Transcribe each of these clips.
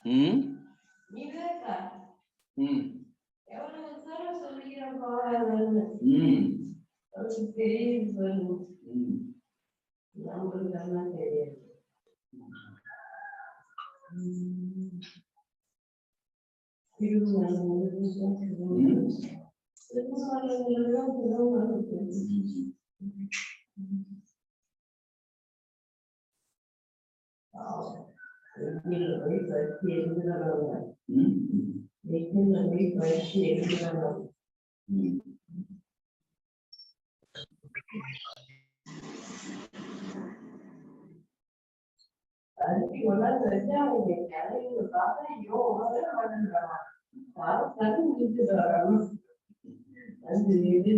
ம் விவேகா ம் எவ்வளவு தூரம் சொல்லிக்கிறேன் போகாதுன்னு அவருக்கு தெரியுது சொல்லு. நம்மளுக்கு எல்லாம் தெரியாது. அதுக்கு ஒன்றாவது வச்சா அவங்க கதையை பார்த்தா யோகவே பண்ணுறாங்க. கதை முடிச்சுட்டு வராங்க. அது இது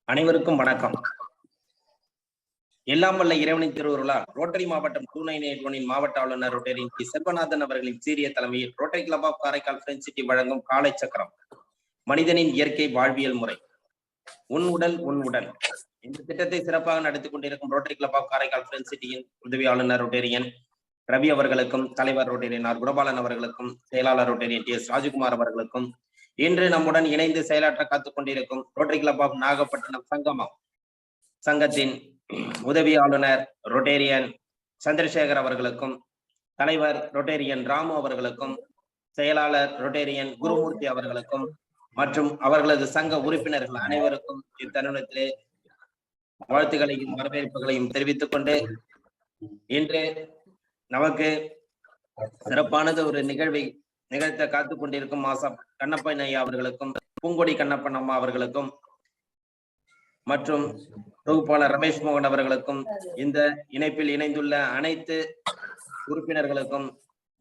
அனைவருக்கும் வணக்கம். எல்லாம் வல்ல இறைவனின் திருவுருளால் ரோட்டரி மாவட்டம் 2981 மாவட்ட ஆளுநர் ரோட்டரி செல்வநாதன் அவர்களின் சீரிய தலைமையில் Rotary club of Karaikal Friends City வழங்கும் காலை சக்கரம் மனிதனின் இயற்கை வாழ்வியல் முறை உன் உடல் உன் உடல். இந்த திட்டத்தை சிறப்பாக நடத்தி கொண்டிருக்கும் rotary club of Karaikal friends சிட்டியின் உதவி ஆளுநர் ரோட்டரியன் ரவி அவர்களுக்கும், தலைவர் ரோட்டரியன் ஆர் குணபாலன் அவர்களுக்கும், செயலாளர் ரோட்டரியன் டி எஸ் ராஜகுமார் அவர்களுக்கும், இன்று நம்முடன் இணைந்து செயலாற்ற காத்துக் கொண்டிருக்கும் ரோட்டரி கிளப் ஆஃப் நாகப்பட்டினம் சங்கத்தின் உதவி ஆளுநர் ரொட்டேரியன் சந்திரசேகர் அவர்களுக்கும், தலைவர் ரொட்டேரியன் ராமு அவர்களுக்கும், செயலாளர் ரொட்டேரியன் குருமூர்த்தி அவர்களுக்கும் மற்றும் அவர்களது சங்க உறுப்பினர்கள் அனைவருக்கும் இத்தருணத்திலே வாழ்த்துக்களையும் வரவேற்புகளையும் தெரிவித்துக் கொண்டு, இன்று நமக்கு சிறப்பானது ஒரு நிகழ்வை நிகழ்த்த காத்துக் கொண்டிருக்கும் மாசா கண்ணப்பன் ஐயா அவர்களுக்கும், பூங்கொடி கண்ணப்பன் அம்மா அவர்களுக்கும் மற்றும் தொகுப்பாளர் ரமேஷ் மோகன் அவர்களுக்கும், இந்த இணைப்பில் இணைந்துள்ள அனைத்து உறுப்பினர்களுக்கும்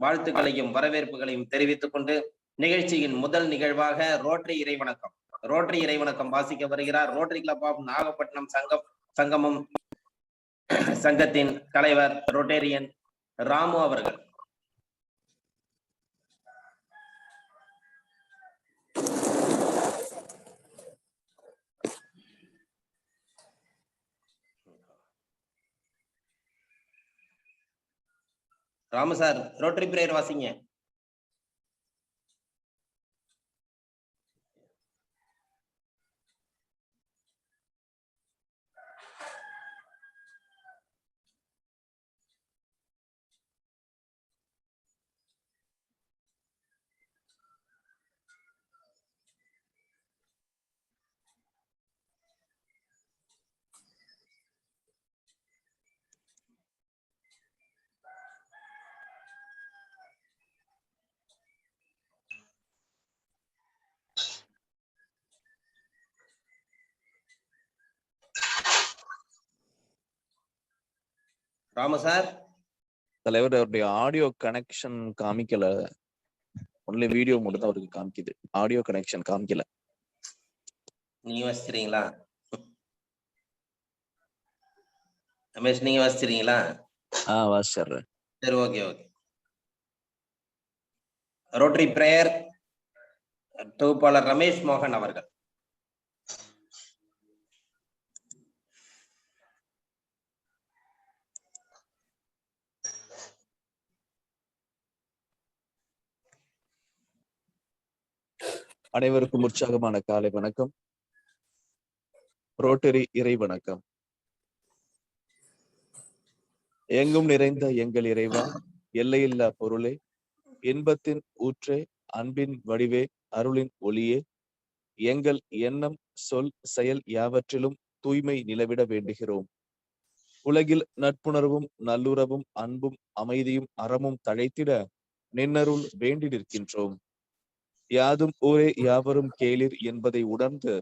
வாழ்த்துக்களையும் வரவேற்புகளையும் தெரிவித்துக் கொண்டு, நிகழ்ச்சியின் முதல் நிகழ்வாக ரோட்டரி இறைவணக்கம் வாசிக்க வருகிறார் ரோட்டரி கிளப் ஆஃப் நாகப்பட்டினம் சங்கத்தின் தலைவர் ரொட்டேரியன் ராமு அவர்கள். ராமு சார், ரோட்டரி பிரேயர் வாசிங்க. ராமு சார், தலைவர் அவருடைய ஆடியோ கனெக்ஷன் காமிக்கல, ஒன்லி வீடியோ மட்டும் தான் அவருக்கு காமிக்குது, ஆடியோ கனெக்ஷன் காமிக்கல. நீங்க வாசிக்கிறீங்களா ரமேஷ்? நீங்க வாசிக்கிறீங்களா? வாசிடுறேன். சரி, ஓகே. ரோட்டரி பிரேயர் தொகுப்பாளர் ரமேஷ் மோகன் அவர்கள். அனைவருக்கும் உற்சாகமான காலை வணக்கம். ரோட்டரி இறை வணக்கம். எங்கும் நிறைந்த எங்கள் இறைவா, எல்லையில்லா பொருளே, இன்பத்தின் ஊற்றே, அன்பின் வடிவே, அருளின் ஒளியே, எங்கள் எண்ணம் சொல் செயல் யாவற்றிலும் தூய்மை நிலவிட வேண்டுகிறோம். உலகில் நட்புணர்வும் நல்லுறவும் அன்பும் அமைதியும் அறமும் தழைத்திட நின்னருள் வேண்டி நிற்கின்றோம். யாதும் ஊரே யாவரும் கேளிர் என்பதை உணர்ந்து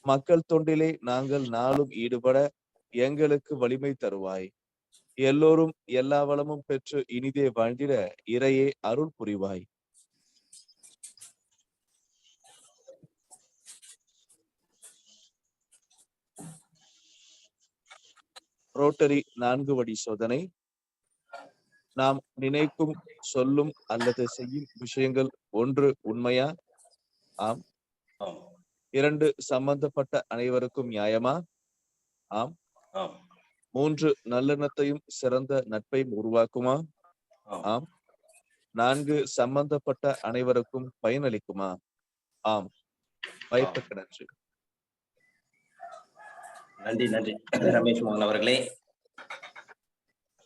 மக்கள் தொண்டிலே நாங்கள் நாளும் ஈடுபட எங்களுக்கு வலிமை தருவாய். எல்லோரும் எல்லா வளமும் பெற்று இனிதே வாழ்ந்திட இறையே அருள் புரிவாய். ரோட்டரி 4 வழி சோதனை. நாம் நினைக்கும் சொல்லும் அல்லது செய்யும் விஷயங்கள் 1 உண்மையா? ஆம். 2 சம்பந்தப்பட்ட அனைவருக்கும் நியாயமா? ஆம். 3 நல்லெண்ணத்தையும் சிறந்த நட்பையும் உருவாக்குமா? ஆம். 4 சம்பந்தப்பட்ட அனைவருக்கும் பயனளிக்குமா? ஆம். வாய்ப்புக்கு நன்றி. நன்றி ரமேஷ் மோகன் அவர்களே.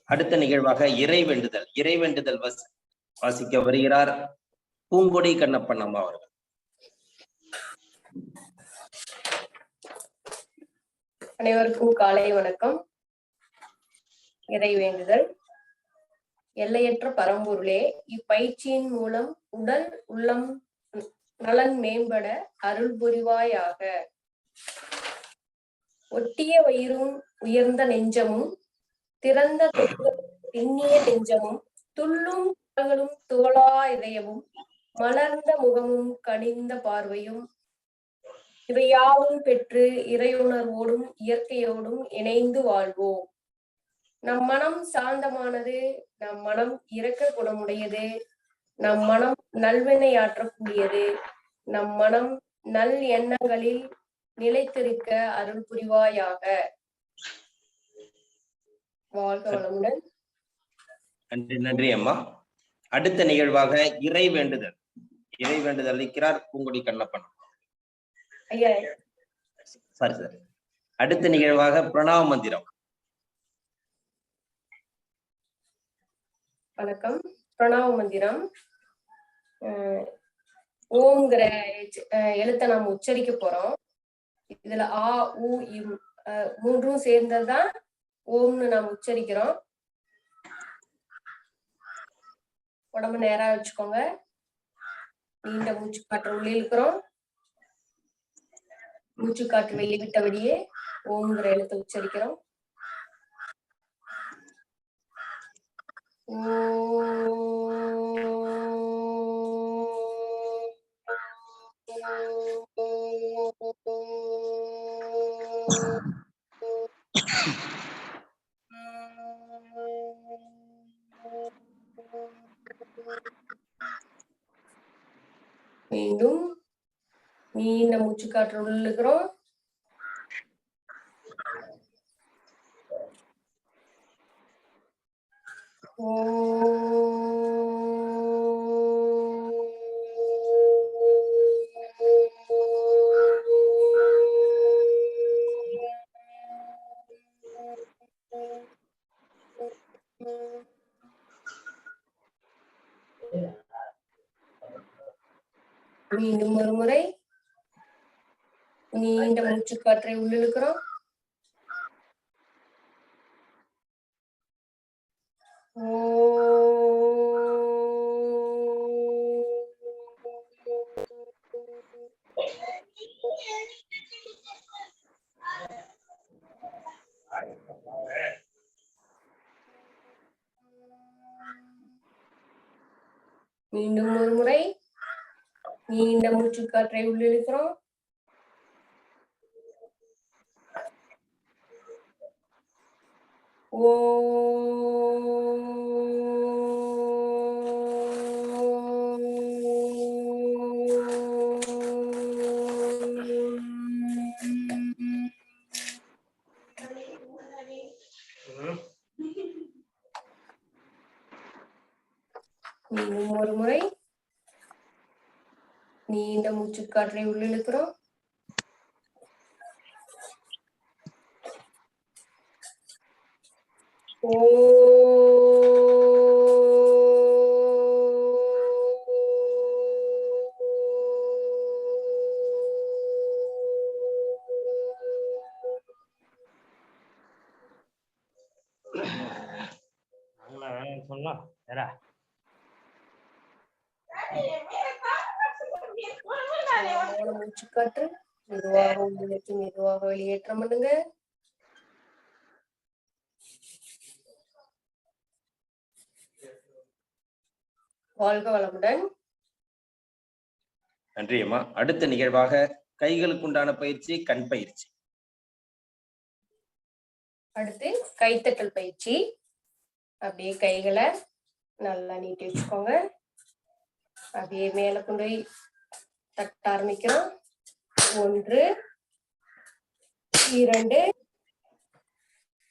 அடுத்த நிகழ்வாக இறைவேண்டுதல் வாசிக்க வருகிறார் பூங்கொடி கண்ணப்பன் அம்மா அவர்கள். அனைவருக்கும் காலை வணக்கம். இறைவேண்டுதல். எல்லையற்ற பரம்பொருளே, இப்பயிற்சியின் மூலம் உடல் உள்ளம் நலன் மேம்பட அருள் புரிவாயாக. ஒட்டிய வயிறும் உயர்ந்த நெஞ்சமும் திறந்த திண்ணிய நெஞ்சமும் துள்ளும் கரங்களும் தோளா இதயமும் மலர்ந்த முகமும் கனிந்த பார்வையும் இவையாவும் பெற்று இறையுணர்வோடும் இயற்கையோடும் இணைந்து வாழ்வோம். நம் மனம் சாந்தமானது, நம் மனம் இரக்க குணமுடையது, நம் மனம் நல்வினையாற்றக்கூடியது, நம் மனம் நல் எண்ணங்களில் நிலைத்திருக்க அருள் புரிவாயாக. வாழ்க வளமுடன். நன்றி நன்றி அம்மா. அடுத்த நிகழ்வாக இறை வேண்டுதல் அளிக்கிறார் பூங்குடி கண்ணப்பன். ஐயா, சாரி சார். அடுத்த நிகழ்வாக பிரணவ மந்திரம். வணக்கம். பிரணவ மந்திரம். ஓம்ங்கிற எழுத்தை நாம் உச்சரிக்க போறோம். இதுல ஆ உ இம் மூன்றும் சேர்ந்ததுதான் ஓம்னு நாம் உச்சரிக்கிறோம். உடம்பு நேரா வச்சுக்கோங்க. நீண்ட மூச்சு காற்று உள்ளே இருக்கிறோம். மூச்சு காற்று வெளியே விட்டபடியே ஓம்ங்கிற எழுத்தை உச்சரிக்கிறோம். மீண்டும் நீண்ட மூச்சு காற்று உள்ளுக்கிறோம். மீண்டும் ஒரு முறை நீண்ட மூச்சு காற்றை உள்ளிழுக்கிறோம். மீண்டும் ஒரு முறை நீண்ட மூச்சு காற்றை உள்ளிழுக்கிறோம். மீண்டும் ஒரு முறை நீண்ட மூச்சு காற்றை உள்ளிழுக்கிறோம். சொல்லலாம். மூச்சு காற்று மெதுவாக உள்ளிழுத்து மெதுவாக வெளியேற்றம் பண்ணுங்க. வாழ்க வளமுடன். நன்றி அம்மா. அடுத்த நிகழ்வாக கைகளுக்குண்டான பயிற்சி, கண் பயிற்சி. அடுத்து கைத்தட்டல் பயிற்சி. அப்படியே கைகளை நல்லா நீட்டி வச்சுக்கோங்க. அப்படியே மேல கொண்டு போய் தட்ட ஆரம்பிக்கிறோம். 1 2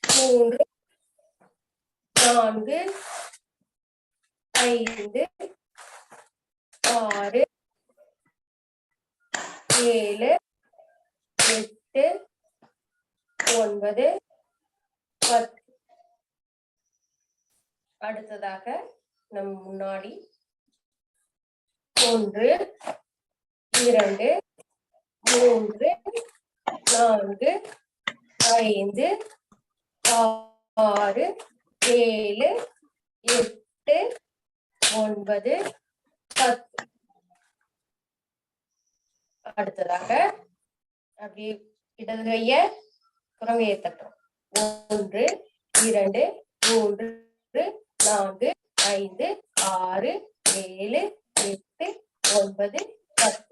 3 4 5 6 7 8 9 10. அடுத்ததாக நம் முன்னாடி 1 2 3 4 5 6 7 8 9 10. அடுத்ததாக அப்படியே இடது கைய குரங்கையை தட்டுறோம். 1 2 3 4 5 6 7 8 9 10.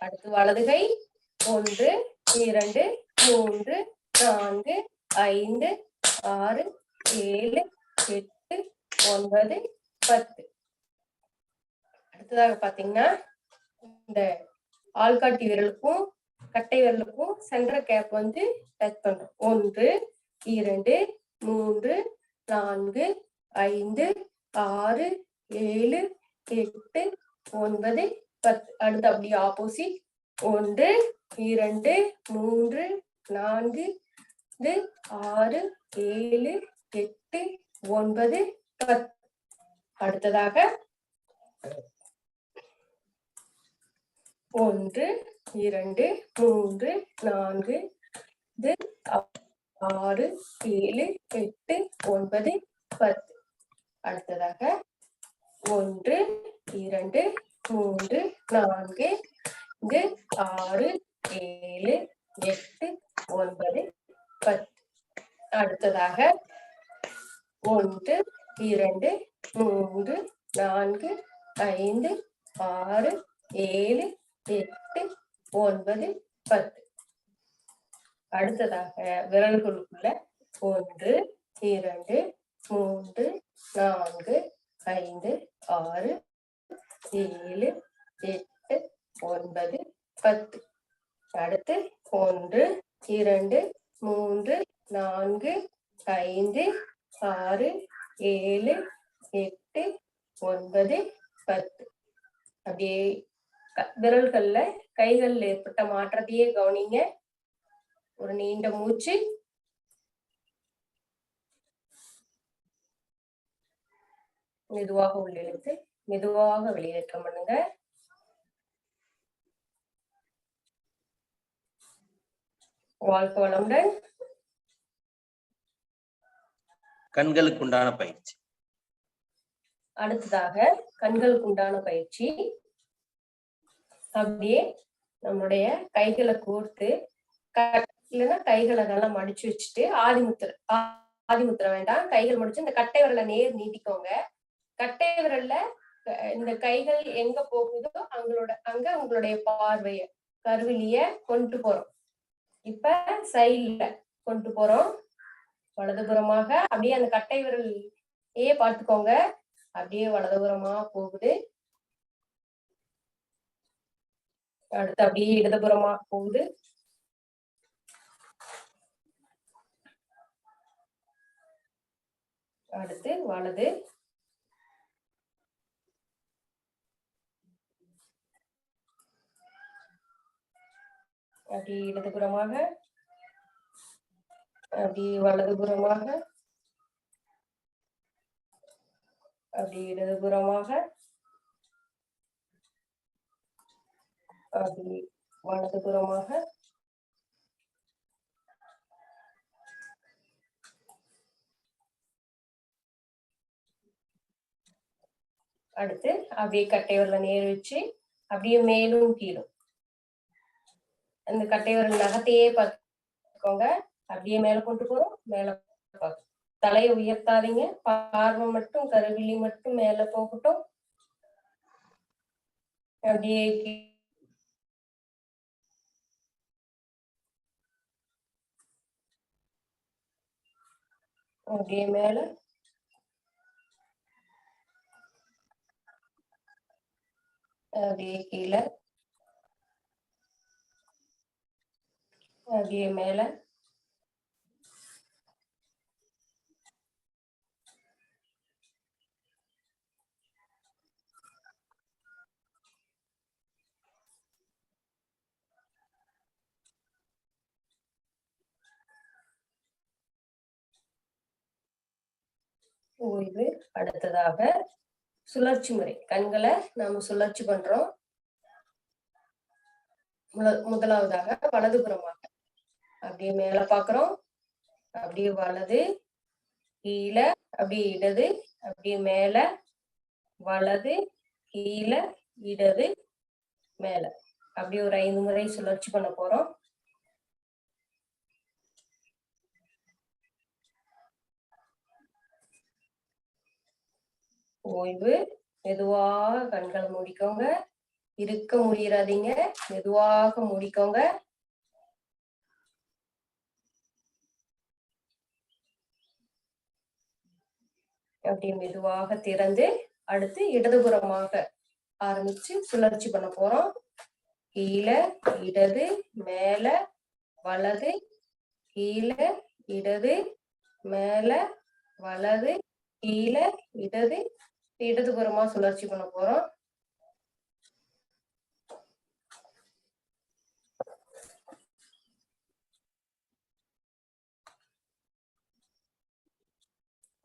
அடுத்து வலது கை 1 2 3 4 5 6 7 8 9 10. அடுத்ததாக பாத்தீங்கன்னா இந்த ஆள்காட்டி விரலுக்கும் கட்டை விரலுக்கும் சென்டர் கேப் வந்து டச் பண்றோம். 1 2 3 4 5 6 7 8 9 10. அடுத்து அப்படியே ஆப்போசிட் 1 2 3 4 6 7 8 9 10. அடுத்ததாக 1 2 3 4 6 7 8 9 10. அடுத்ததாக 1 2 3 4 6 7 8 9 10. அடுத்ததாக 1 2 3 4 5 6 7 8 9 10. அடுத்ததாக விரல்களுக்குள்ள 1 2 3 4 5 6 7 8 9 10. அடுத்து 1 2 3 4 5 6 7 8 9 10. அப்படியே விரல்கள்ல கைகள்ல ஏற்பட்ட மாற்றத்தையே கவனிங்க. ஒரு நீண்ட மூச்சு. மெதுவாக உள்ளிழுத்து மெதுவாக வெளியேற்றம் பண்ணுங்க. வாழ்க்கை வளமுடன். கண்களுக்கு உண்டான பயிற்சி. அடுத்ததாக கண்களுக்கு உண்டான பயிற்சி. அப்படியே நம்மளுடைய கைகளை கோர்த்து இல்லைன்னா கைகளை நல்லா மடிச்சு வச்சுட்டு ஆதிமுத்திரை வேண்டாம், கைகள் முடிச்சு இந்த கட்டை விரலை நேர் நீட்டிக்கோங்க. கட்டை விரல்ல இந்த கைகள் எங்க போகுதோ அங்க உங்களுடைய பார்வைய கருவிலிய கொண்டு போறோம். இப்ப சைட்ல கொண்டு போறோம். வலதுபுறமாக அப்படியே அந்த கட்டை விரல் பார்த்துக்கோங்க. அப்படியே வலதுபுறமா போகுது. அடுத்து அப்படியே இடதுபுறமா போகுது. அடுத்து வலது. அப்படியே இடதுபுறமாக, அப்படியே வலதுபுறமாக, அப்படியே இடதுபுறமாக, அப்படியே வலதுபுறமாக, அடுத்து அப்படியே கட்டை விரல நேர் வச்சு அப்படியே மேலும் கீழும் அந்த கட்டை விரல் நகத்தையே பார்த்துக்கோங்க. அப்படியே மேல கொண்டு போறோம். மேல தலையை உயர்த்தாதீங்க. பார்வை மட்டும் கருவிழி மட்டும் மேல போகட்டும். அப்படியே அப்படியே மேல, அப்படியே கீழே, அப்படியே மேல, ஓய்வு. அடுத்ததாக சுழற்சி முறை. கண்களை நாம சுழற்சி பண்றோம். முதலாவதாக வலதுபுறமாக அப்படியே மேல பாக்குறோம். அப்படியே வலது, கீழே, அப்படியே இடது, அப்படியே மேல, வலது, கீழே, இடது, மேல. அப்படியே ஒரு 5 முறை சுழற்சி பண்ண போறோம். ஓய்வு. மெதுவாக கண்களை மூடிக்கோங்க. இருக்க முடியறாதீங்க. மெதுவாக மூடிக்கோங்க. அப்படியே மெதுவாக திறந்து அடுத்து இடதுபுறமாக ஆரம்பிச்சு சுழற்சி பண்ண போறோம். கீழே, இடது, மேல, வலது, கீழே, இடது, மேல, வலது, கீழே, இடது, இடதுபுறமா சுழற்சி பண்ண போறோம்.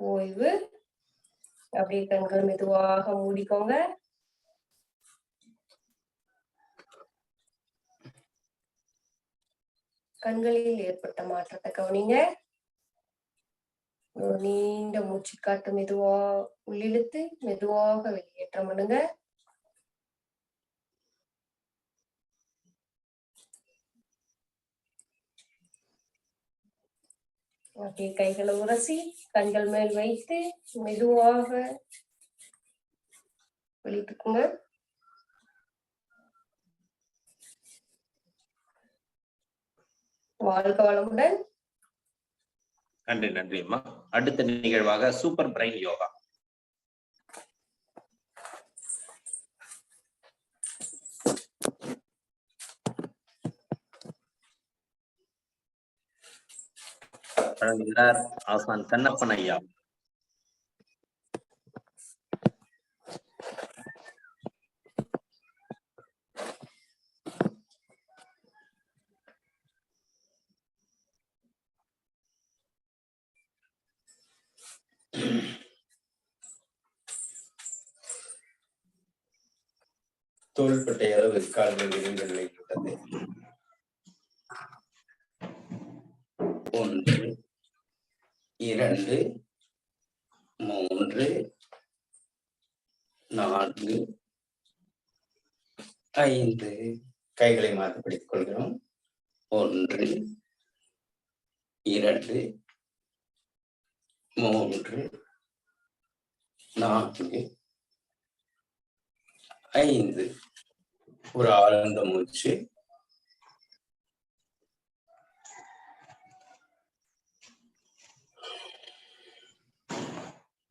ஓய்வு. அப்படியே கண்கள் மெதுவாக மூடிக்கோங்க. கண்களில் ஏற்பட்ட மாற்றத்தை கவனிங்க. ஒரு நீண்ட மூச்சு காட்டு மெதுவா உள்ளிழுத்து மெதுவாக வெளியேற்றம் பண்ணுங்க. அப்படியே கைகளை உரசி கண்கள் மேல் வைத்து மெதுவாக வெளியிட்டுக்குங்க. வாழ்க வளமுடன். நன்றி நன்றி அம்மா. அடுத்த நிகழ்வாக சூப்பர் பிரைன் யோகா. வழங்குகிறார் ஆசான் கண்ணப்பன் ஐயா. தோள்பட்டை அளவு கால்கள் விரிந்த நிலையில் உள்ளது. 1 2 3 4 5 கைகளை மாற்றி பிடித்துக் கொள்கிறோம். 1 2 3 4 5. ஒரு ஆழ்ந்த மூச்சு.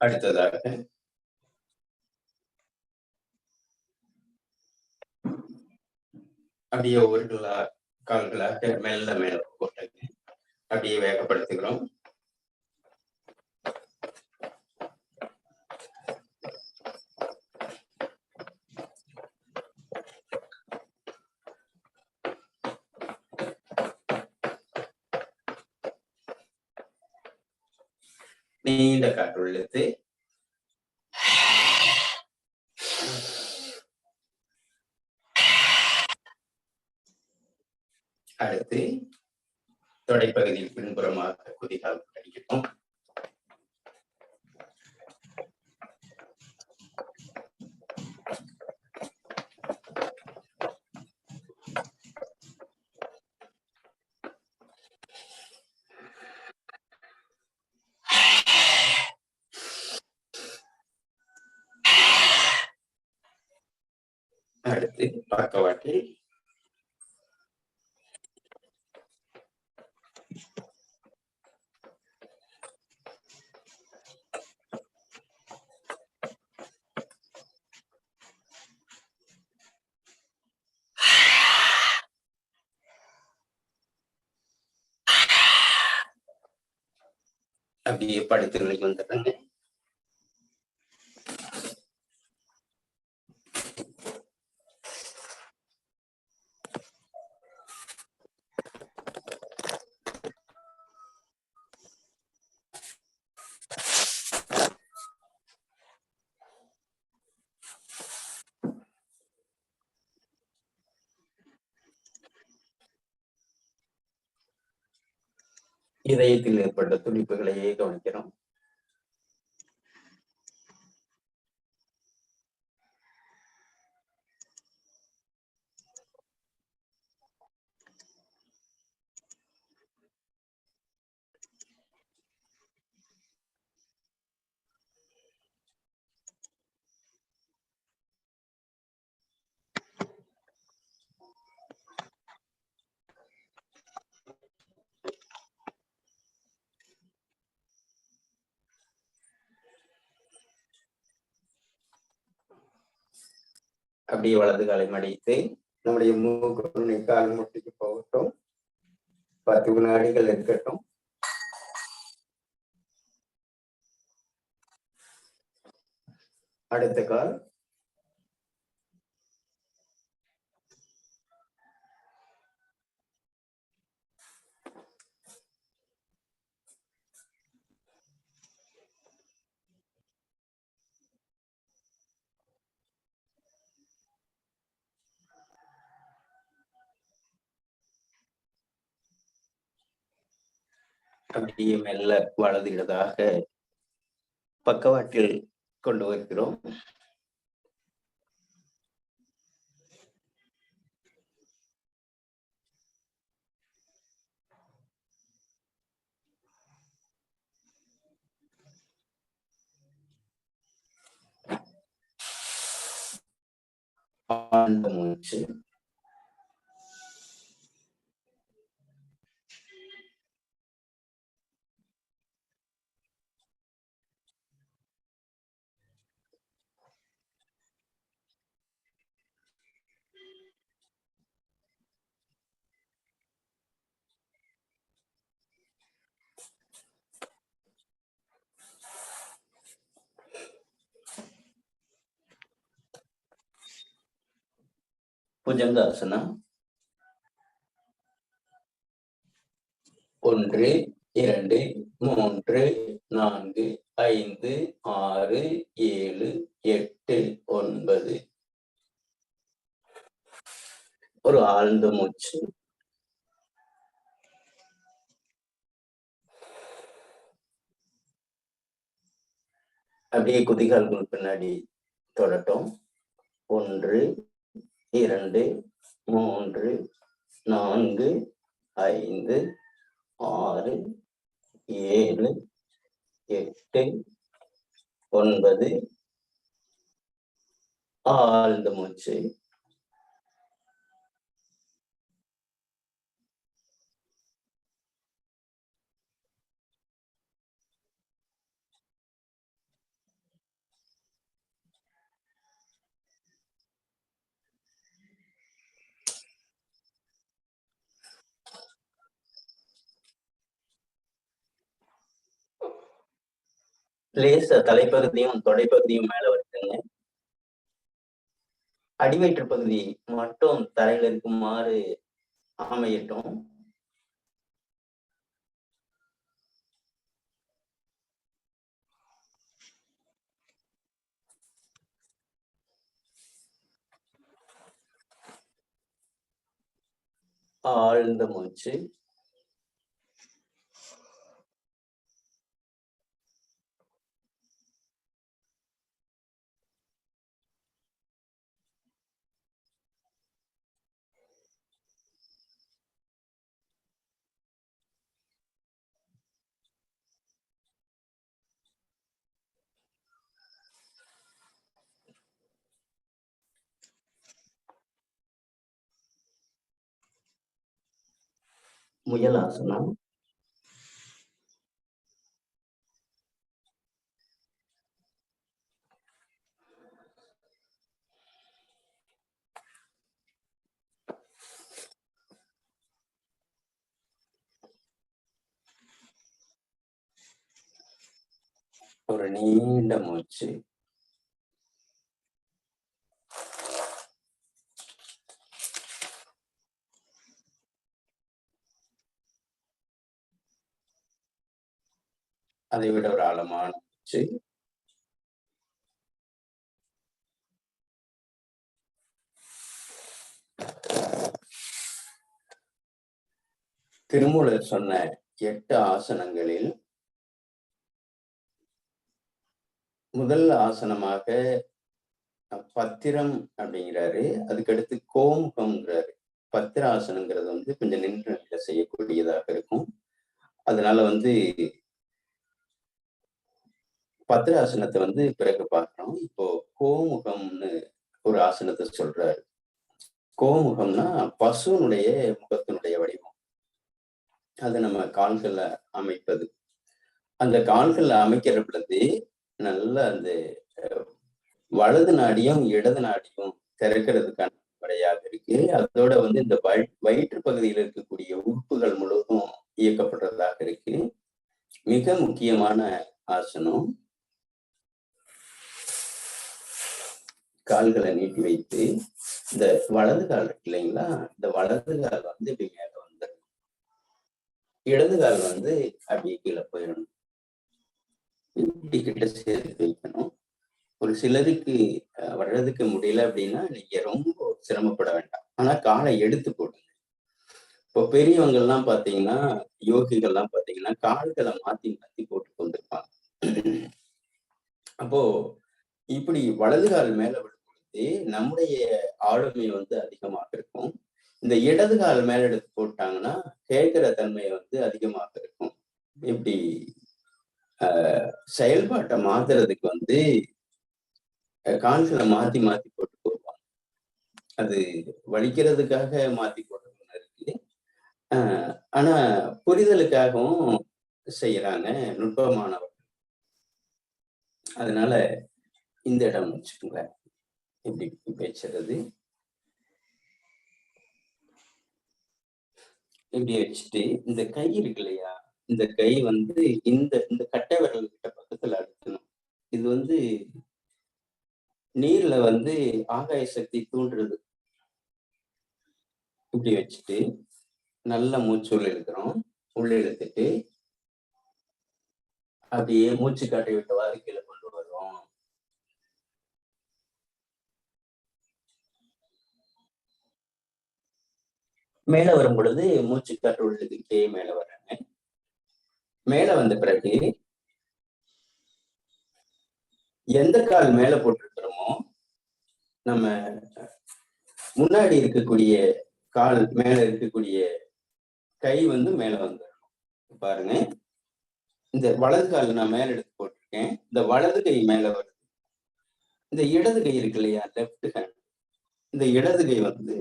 அடுத்ததாக அப்படியே ஒரு கால்களாக மெல்ல மேல போட்டு அப்படியே வேகப்படுத்துகிறோம். நீண்ட காற்று இழுத்து அடுத்து தொடைப்பகுதியில் பின்புறமாக குதிகால் அடிக்கிறோம். அடுத்து பக்கவாட்டில் அப்படியே படுத்து நிலைக்கு வந்துடுறாங்க. இதயத்தில் ஏற்பட்ட துடிப்புகளையே கவனிக்கிறோம். அப்படியே வலது காலை மடித்து நம்முடைய மூக்கு கால் முட்டிக்கு போகட்டும். 10 வினாடிகள் இருக்கட்டும். அடுத்த கால். அப்படியே மெல்ல வலது இடதாக பக்கவாட்டில் கொண்டு வருகிறோம். ஆழ்ந்த மூச்சு. புஜங்காசனம். 1 2 3 4 5 6 7 8 9. ஒரு ஆழ்ந்த மூச்சு. அப்படியே குதிகால்கள் பின்னாடி தொடட்டும். 1 2 3 4 5 6 7 8 9. ஆழ்ந்த மூச்சு. லேசா தலைப்பகுதியும் தொடைப்பகுதியும் மேல வருதுங்க. அடிவயிற்று பகுதி மட்டும் தரையில இருக்குமாறு அமையட்டும். ஆழ்ந்த மூச்சு. முயலாசனம். ஒரு நீண்ட மூச்சு. அதை விட ஒரு ஆழமான மூச்சு. திருமூலர் சொன்ன 8 ஆசனங்களில் முதல் ஆசனமாக பத்திரம் அப்படிங்கிறாரு. அதுக்கடுத்து கோமுகம்ங்கிறாரு. பத்திராசனங்கிறது கொஞ்சம் நின்று நிலை செய்யக்கூடியதாக இருக்கும். அதனால பத்திராசனத்தை பிறகு பார்க்கிறோம். இப்போ கோமுகம்னு ஒரு ஆசனத்தை சொல்றாரு. கோமுகம்னா பசுனுடைய முகத்தினுடைய வடிவம். அதை நம்ம கால்கள்ல அமைப்பது. அந்த கால்கள்ல அமைக்கிற பொழுது நல்ல அந்த வலது நாடியும் இடது நாடியும் திறக்கிறதுக்கான முறையாக இருக்கு. அதோட வந்து இந்த வயிற்று பகுதியில் இருக்கக்கூடிய உறுப்புகள் முழுவதும் இயக்கப்படுறதாக இருக்கு. மிக முக்கியமான ஆசனம். கால்களை நீட்டி வைத்து இந்த வலது கால் இருக்கு இல்லைங்களா, இந்த வலது கால் வந்து இப்படி மேல வந்துடும், இடது கால் வந்து அப்படியே கீழே போயிடணும். இப்படி கிட்ட சேர்த்து வைக்கணும். ஒரு சிலருக்கு வர்றதுக்கு முடியல அப்படின்னா நீங்க ரொம்ப சிரமப்பட வேண்டாம். ஆனா காலை எடுத்து போடுங்க. இப்போ பெரியவங்க எல்லாம் பாத்தீங்கன்னா, யோகிகள் எல்லாம் பாத்தீங்கன்னா கால்களை மாத்தி மாத்தி போட்டு கொண்டிருப்பாங்க. அப்போ இப்படி வலது கால் மேல விடும் பொழுது நம்முடைய ஆளுமை வந்து அதிகமாக இருக்கும். இந்த இடது கால் மேல எடுத்து போட்டாங்கன்னா கேட்கிற தன்மை வந்து அதிகமாக இருக்கும். இப்படி செயல்பாட்டை மாத்துறதுக்கு வந்து கால்களை மாத்தி மாத்தி போட்டு போடுவாங்க. அது வலிக்கிறதுக்காக மாத்தி போடுறதுன்னு இருக்கு. ஆனா புரிதலுக்காகவும் செய்யறாங்க நுட்பமானவர். அதனால இந்த இடம் வச்சுக்கோங்க, இப்படி பேசுறது இப்படி வச்சுட்டு இந்த கை இருக்கு இல்லையா, இந்த கை வந்து இந்த இந்த கட்டை விரல் கிட்ட பக்கத்துல அழுத்தணும். இது வந்து நீர்ல வந்து ஆகாய சக்தி தூண்டுறது. இப்படி வச்சுட்டு நல்ல மூச்சு உள்ள இழுக்கிறோம். உள்ள இழுத்துட்டு அப்படியே மூச்சு காட்டை விட்டவாறு கீழே கொண்டு வரும். மேல வரும் பொழுது மூச்சு காற்று உள்ளதுக்கே மேல வர்றாங்க. மேல வந்த பிறகு எந்த கால் மேல போட்டிருக்கிறோமோ நம்ம முன்னாடி இருக்கக்கூடிய கால் மேல இருக்கக்கூடிய கை வந்து மேல வந்துடணும். பாருங்க, இந்த வலது கால் நான் மேல எடுத்து போட்டிருக்கேன். இந்த வலது கை மேல வருது. இந்த இடது கை இருக்கு இல்லையா, லெப்ட் ஹேண்ட், இந்த இடது கை வந்து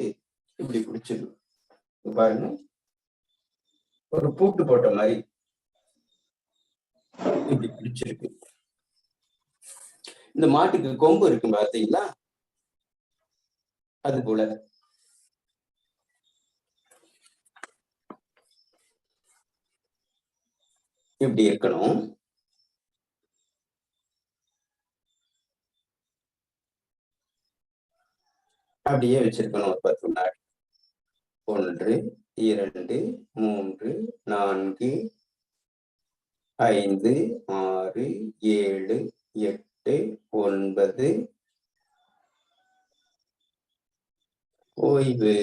இப்படி பிடிச்சிடும். பாருங்க, ஒரு பூட்டு போட்ட மாதிரி இப்படி பிடிச்சிருக்கு. இந்த மாட்டுக்கு கொம்பு இருக்கு பாத்தீங்களா, அது போல இப்படி இருக்கணும். அப்படியே வச்சிருக்கணும் ஒரு 10 நாள். 1 2 3 4 5 6 7 8 9 ஓய்வு.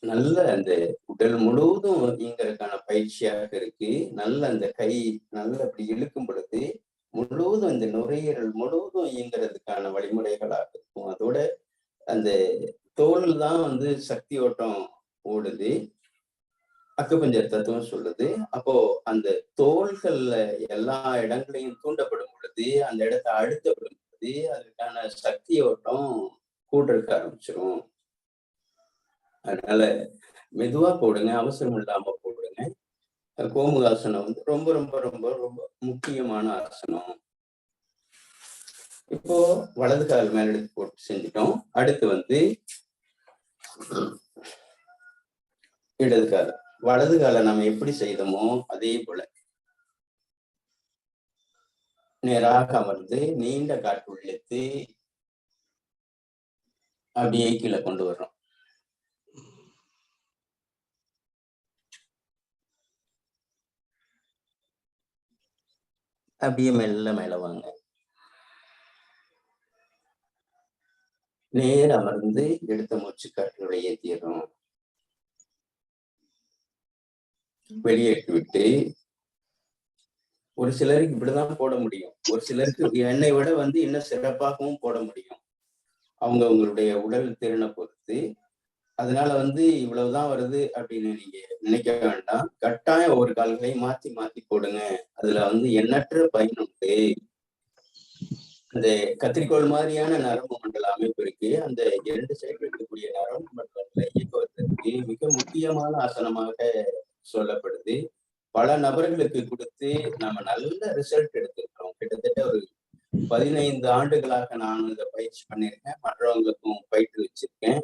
நல்ல அந்த உடல் முழுவதும் இயங்கிறதுக்கான பயிற்சியாக இருக்கு. நல்ல அந்த கை நல்ல அப்படி இழுக்கும் பொழுது முழுவதும் இந்த நுரையீரல் முழுவதும் இயங்கிறதுக்கான வழிமுறைகளாக இருக்கும். அதோட அந்த தோல் தான் வந்து சக்தி ஓட்டம் ஓடுது, அக்குபஞ்சர் தத்துவம் சொல்லுது. அப்போ அந்த தோள்கள்ல எல்லா இடங்களையும் தூண்டப்படும் பொழுது, அந்த இடத்தை அழுத்தப்படும் பொழுது அதுக்கான சக்தி ஓட்டம் கூட்டிருக்க ஆரம்பிச்சிடும். அதனால மெதுவா போடுங்க, அவசரம் இல்லாம போடுங்க. கோமுகாசனம் வந்து ரொம்ப ரொம்ப ரொம்ப ரொம்ப முக்கியமான ஆசனம். இப்போ வலது கால் மேல எடுத்து போட்டு செஞ்சுட்டோம். அடுத்து வந்து இடது கால். வலது காலை நம்ம எப்படி செய்தோமோ அதே போல நேராக அமர்ந்து நீண்ட காற்று இழுத்து அப்படியே கீழே கொண்டு வர்றோம். அப்படியே மெல்ல மேல வாங்க. நேர அமர்ந்து எடுத்த மூச்சு காற்று ஏற்றிடுறோம். வெளியேற்றி விட்டு, ஒரு சிலருக்கு இப்படிதான் போட முடியும், ஒரு சிலருக்கு என்னை விட வந்து இன்னும் சிறப்பாகவும் போட முடியும், அவங்க அவங்களுடைய உடல் திறனை பொறுத்து. அதனால வந்து இவ்வளவுதான் வருது அப்படின்னு நீங்க நினைக்க வேண்டாம். கட்டாயம் ஒரு கால்களையும் மாத்தி மாத்தி போடுங்க. அதுல வந்து எண்ணற்ற பயன் உண்டு. அந்த கத்திரிக்கோள் மாதிரியான நரம்பு மண்டல அமைப்பு இருக்கு. அந்த 2 சைடு இருக்கக்கூடிய நரம்பு மண்டலங்களை இயக்குவதற்கு மிக முக்கியமான ஆசனமாக சொல்லப்படுது. பல நபர்களுக்கு கொடுத்து நம்ம நல்ல ரிசல்ட் எடுத்திருக்கிறோம். கிட்டத்தட்ட ஒரு 15 ஆண்டுகளாக நான் இதை பயிற்சி பண்ணியிருக்கேன், மற்றவங்களுக்கும் பயிற்று வச்சிருக்கேன்.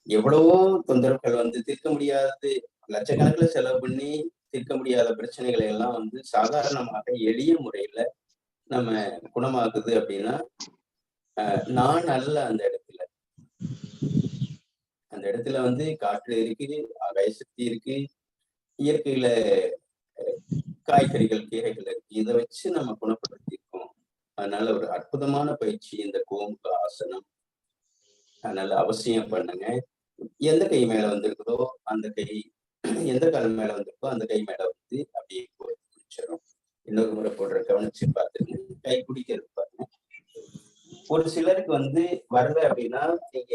எவ்வளவோ தொந்தரவுகள் வந்து தீர்க்க முடியாது, லட்சக்கணக்கில் செலவு பண்ணி தீர்க்க முடியாத பிரச்சனைகளை எல்லாம் வந்து சாதாரணமாக எளிய முறையில நம்ம குணமாக்குது அப்படின்னா நான் அல்ல அந்த இடத்துல வந்து காற்று இருக்கு, ஆகாய சக்தி இருக்கு, இயற்கையில காய்கறிகள் கீரைகள் இருக்கு, இதை வச்சு நம்ம குணப்படுத்திருக்கோம். அதனால ஒரு அற்புதமான பயிற்சி இந்த கோமுக ஆசனம். அதனால அவசியம் பண்ணுங்க. எந்த கை மேல வந்திருக்குதோ அந்த கை, எந்த கால் மேல வந்திருக்கோ அந்த கை மேல வந்து அப்படியே பிடிச்சிடும். இன்னொரு முறை போடுற கவனிச்சு பார்த்துங்க, கை பிடிக்கிறது பாருங்க. ஒரு சிலருக்கு வந்து வரல அப்படின்னா நீங்க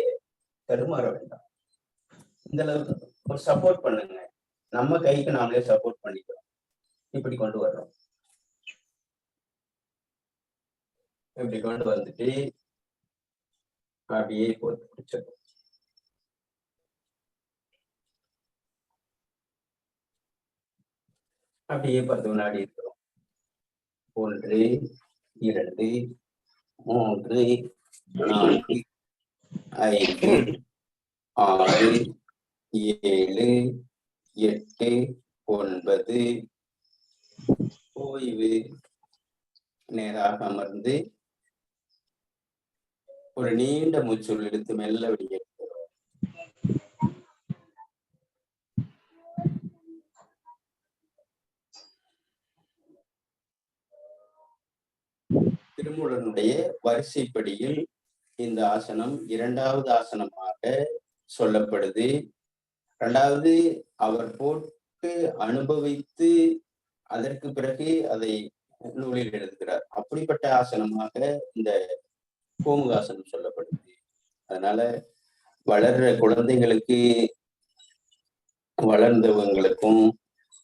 தடுமாற வேண்டாம், இந்த அளவுக்கு ஒரு சப்போர்ட் பண்ணுங்க. நம்ம கைக்கு நாமளே சப்போர்ட் பண்ணிக்கிறோம். இப்படி கொண்டு வர்றோம், இப்படி கொண்டு வந்துட்டு அப்படியே போட்டு பிடிச்சிடும். அப்படியே 10 வினாடி இருக்கிறோம். 1 2 3 4 5 6 7 8 9. ஓய்வு. நேராக அமர்ந்து ஒரு நீண்ட மூச்சுள் இழுத்து மெல்ல வெளியேற்றுகிறோம். திருமூலனுடைய வரிசைப்படியில் இந்த ஆசனம் 2வது ஆசனமாக சொல்லப்படுது. 2வது அவர் போட்டு அனுபவித்து அதற்கு பிறகு அதை நூலில் எழுதுகிறார். அப்படிப்பட்ட ஆசனமாக இந்த கோமுகாசனம் சொல்லப்படுது. அதனால வளர்ற குழந்தைகளுக்கு, வளர்ந்தவங்களுக்கும்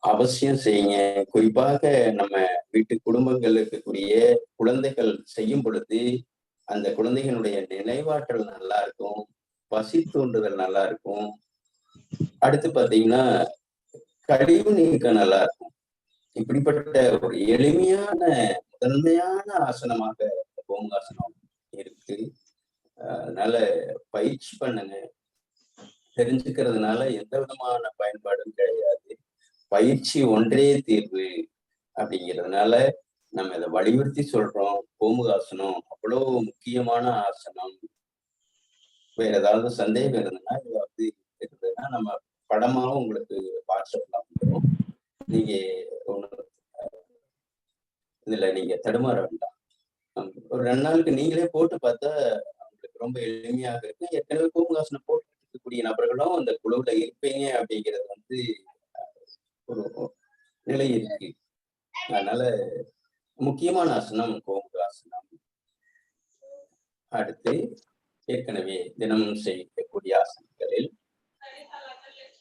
அவசியம் செய்யுங்க. குறிப்பாக நம்ம வீட்டு குடும்பங்கள் இருக்கக்கூடிய குழந்தைகள் செய்யும் பொழுது அந்த குழந்தைகளுடைய நினைவாற்றல் நல்லா இருக்கும், பசி தூண்டுதல் நல்லா இருக்கும். அடுத்து பாத்தீங்கன்னா கழிவு நீக்கம் நல்லா இருக்கும். இப்படிப்பட்ட ஒரு எளிமையான முதன்மையான ஆசனமாக கோமுகாசனம் இருக்கு. அதனால பயிற்சி பண்ணுங்க. தெரிஞ்சுக்கிறதுனால எந்த விதமான பயன்பாடும் கிடையாது. பயிற்சி ஒன்றே தீர்வு அப்படிங்கிறதுனால நம்ம இதை வலியுறுத்தி சொல்றோம். கோமுகாசனம் அவ்வளவு முக்கியமான ஆசனம். வேற ஏதாவது சந்தேகம் இருந்ததுன்னா இருந்ததுன்னா நம்ம படமாவும் உங்களுக்கு வாட்ஸ்அப்ல வந்துடும். நீங்க இதுல நீங்க தடுமாற வேண்டாம். ஒரு 2 நாளுக்கு நீங்களே போட்டு பார்த்தா உங்களுக்கு ரொம்ப எளிமையாக இருக்கு. ஏற்கனவே கோமுகாசனம் போட்டு இருக்கக்கூடிய நபர்களும் அந்த குழுவுல இருப்பீங்க அப்படிங்கிறது வந்து ஒரு நிலை இருக்கு. அதனால முக்கியமான ஆசனம் கோமுகாசனம். அடுத்து ஏற்கனவே தினமும் செய்யக்கூடிய ஆசனங்களில்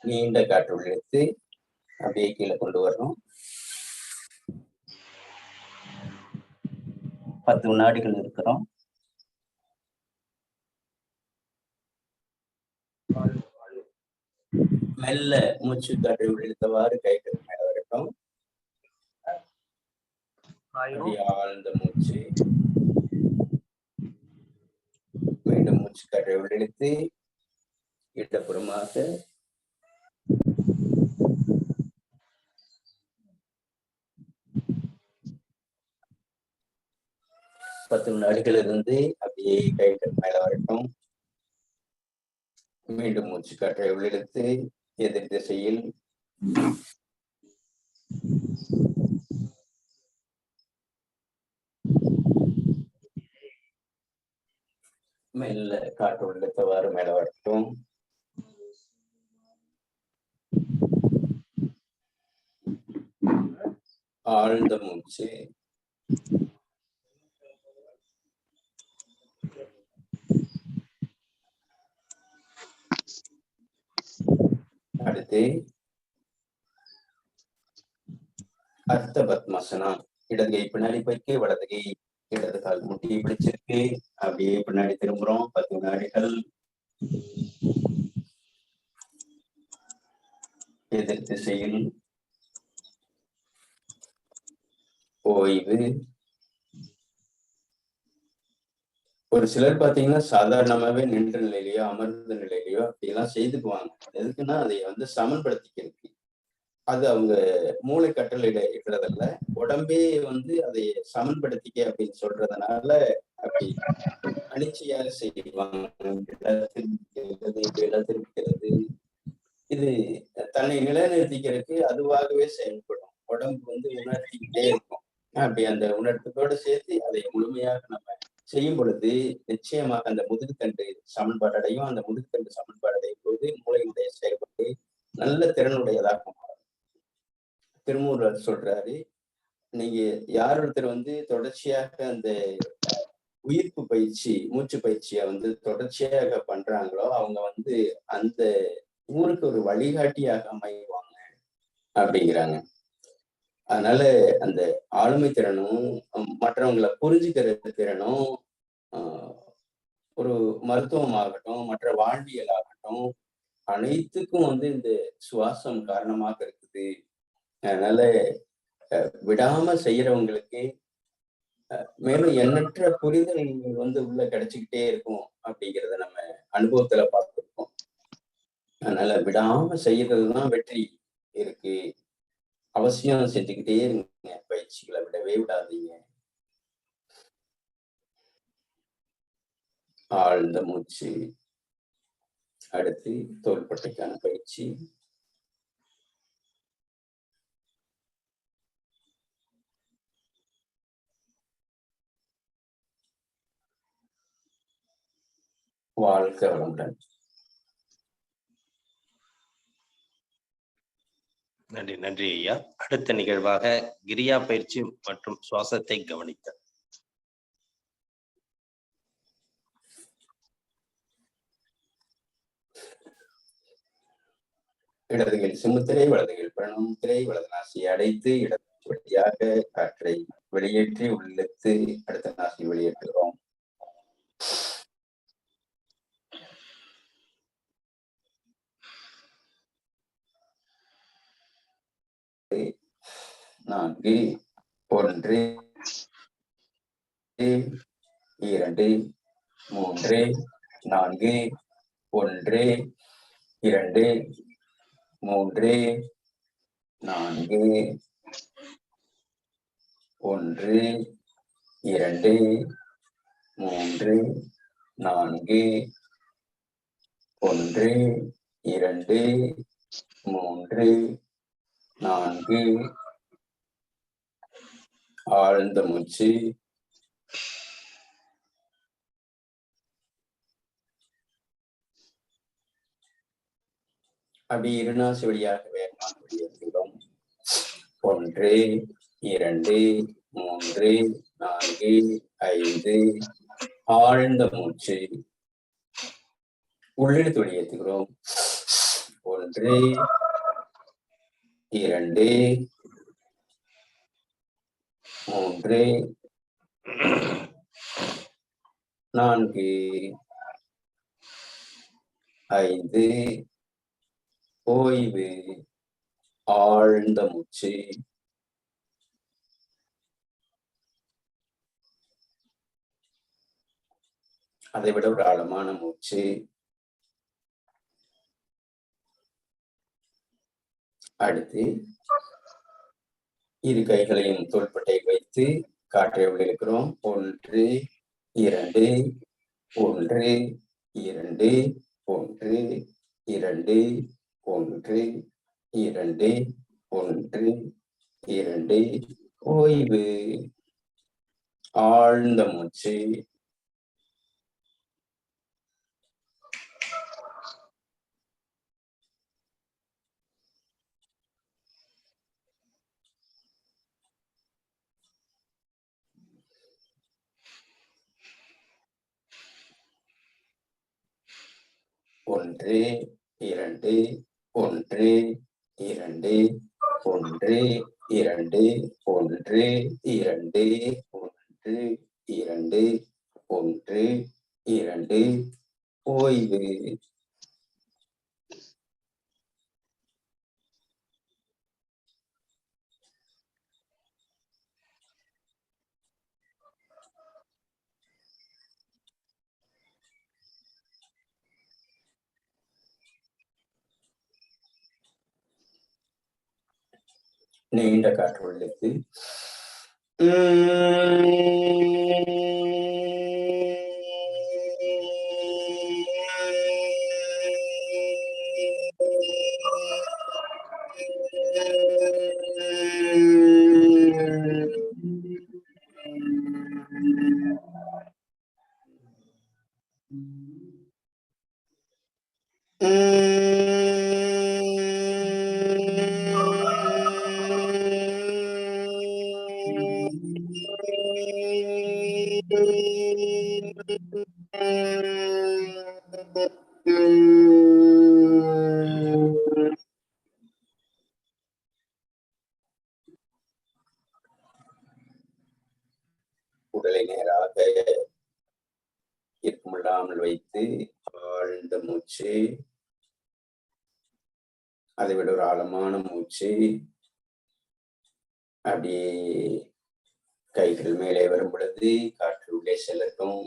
நீண்ட காற்று இழுத்து அப்படியே கீழே கொண்டு வரணும். 10 வினாடிகள் இருக்கிறோம். மெல்ல மூச்சு காற்று இழுத்தவாறு கைகள் மேல வரட்டும். ஆழ்ந்த மூச்சு. மீண்டும் மூச்சு காற்றை இழுத்து இடப்புறமாக பத்து வினாடிகள் இருந்து அப்படியே கைகள் மேல வரட்டும். மீண்டும் மூச்சு காற்றை உள்ளிழுத்து எதிர் திசையில் மெல்ல காற்று உள்ளிழுத்தவாறு மேல வரட்டும். ஆழ்ந்த மூச்சு. அடுத்து அர்த்த பத்மாசனம். இடது கை பின்னாடி போய்க்கு, வலது கை இடது கால் முட்டி பிடிச்சிருக்கு. அப்படியே பின்னாடி திரும்புறோம். 10 வினாடிகள். எதிர் திசையில் ஓய்வு. ஒரு சிலர் பாத்தீங்கன்னா சாதாரணமாவே நின்ற நிலையிலயோ அமர்ந்த நிலையிலயோ அப்படிலாம் செய்துக்குவாங்க. எதுக்குன்னா அதை வந்து சமன்படுத்திக்கிறதுக்கு. அது அவங்க மூளை கட்டளையிட இருக்கிறதல்ல, உடம்பே வந்து அதை சமன்படுத்திக்க அப்படின்னு சொல்றதுனால அப்படி அனிச்சையாக செய்வாங்க. திருப்பிக்கிறது இது தன்னை நிலைநிறுத்திக்கிறதுக்கு அதுவாகவே செயல்படும். உடம்பு வந்து உணர்த்திக்கிட்டே இருக்கும். அப்படி அந்த உணர்த்தத்தோடு சேர்த்து அதை முழுமையாக நம்ம செய்யும் பொழுது நிச்சயமாக அந்த முதுகுத்தண்டு சமன்பாடு அடையும். அந்த முதுகுத்தண்டு சமன்பாடு அடையும் போது மூளையினுடைய செயல்பாடு நல்ல திறனுடையதாக மாறும். திருமூலர் சொல்றாரு, நீங்க யார் ஒருத்தர் வந்து தொடர்ச்சியாக அந்த உயிர்ப்பு பயிற்சி, மூச்சு பயிற்சியை வந்து தொடர்ச்சியாக பண்றாங்களோ அவங்க வந்து அந்த ஊருக்கு ஒரு வழிகாட்டியாக அமைவாங்க அப்படிங்கிறாங்க. அதனால அந்த ஆளுமை திறனும் மற்றவங்களை புரிஞ்சுக்கிற திறனும் ஒரு மருத்துவம் ஆகட்டும், மற்ற வாழ்வியல் ஆகட்டும், அனைத்துக்கும் வந்து இந்த சுவாசம் காரணமாக இருக்குது. அதனால விடாம செய்யறவங்களுக்கு மேலும் எண்ணற்ற புரிதல் வந்து உள்ள கிடைச்சுக்கிட்டே இருக்கும் அப்படிங்கிறத நம்ம அனுபவத்துல பார்த்துருக்கோம். அதனால விடாம செய்யறதுதான் வெற்றி இருக்கு. அவசியம் செஞ்சுக்கிட்டே இருங்க, பயிற்சிகளை விடவே விடாதீங்க. ஆழ்ந்த மூச்சு. அடுத்து தோள்பட்டைக்கான பயிற்சி. வாழ்க வளமுடன். நன்றி நன்றி ஐயா. அடுத்த நிகழ்வாக கிரியா பயிற்சி மற்றும் சுவாசத்தை கவனித்தல். இடதுகையில் சிமுத்திரை, வலதுகையில் பிரணமுத்திரை, வலது நாசியை அடைத்து இடது வழியாக காற்றை வெளியேற்றி உள்ளிழுத்து அடுத்த நாசி வெளியேற்றுகிறோம். நான்கு, 1, 2, 3, 4, 1, 2, 3, 4, 1, 2, 3, 4, 1, 2, 3, 4. ஆழ்ந்த மூச்சு. அப்படி இருநாசி வழியாக வேகமாக வெளியேற்றுகிறோம். 1, 2, 3, 4, 5. ஆழ்ந்த மூச்சு. உள்ளிழுத்து வெளியேற்றுகிறோம். 1, 2, 3, 4, 5. ஓய்வு. ஆழ்ந்த மூச்சு. அதை விட ஒரு ஆழமான மூச்சு. அடுத்து இரு கைகளையும் தோள்பட்டை வைத்து காற்றை உள்ளிழுக்கிறோம். 1, 2, 1, 2, 1, 2, 1, 2, 1, 2. ஓய்வு. ஆழ்ந்த மூச்சு. ஒன்று, 2, 1, 2, 1, 2, 1, 2, 1, 2, 1, 2. ஓய்வு. நீண்ட காற்று உள்ளிழுத்து உடலை நேராக இருக்கமில்லாமல் வைத்து ஆழ்ந்த மூச்சு, அதை விட ஒரு ஆழமான மூச்சு. அப்படியே கைகள் மேலே வரும் பொழுது காற்று உள்ளே செல்லட்டும்.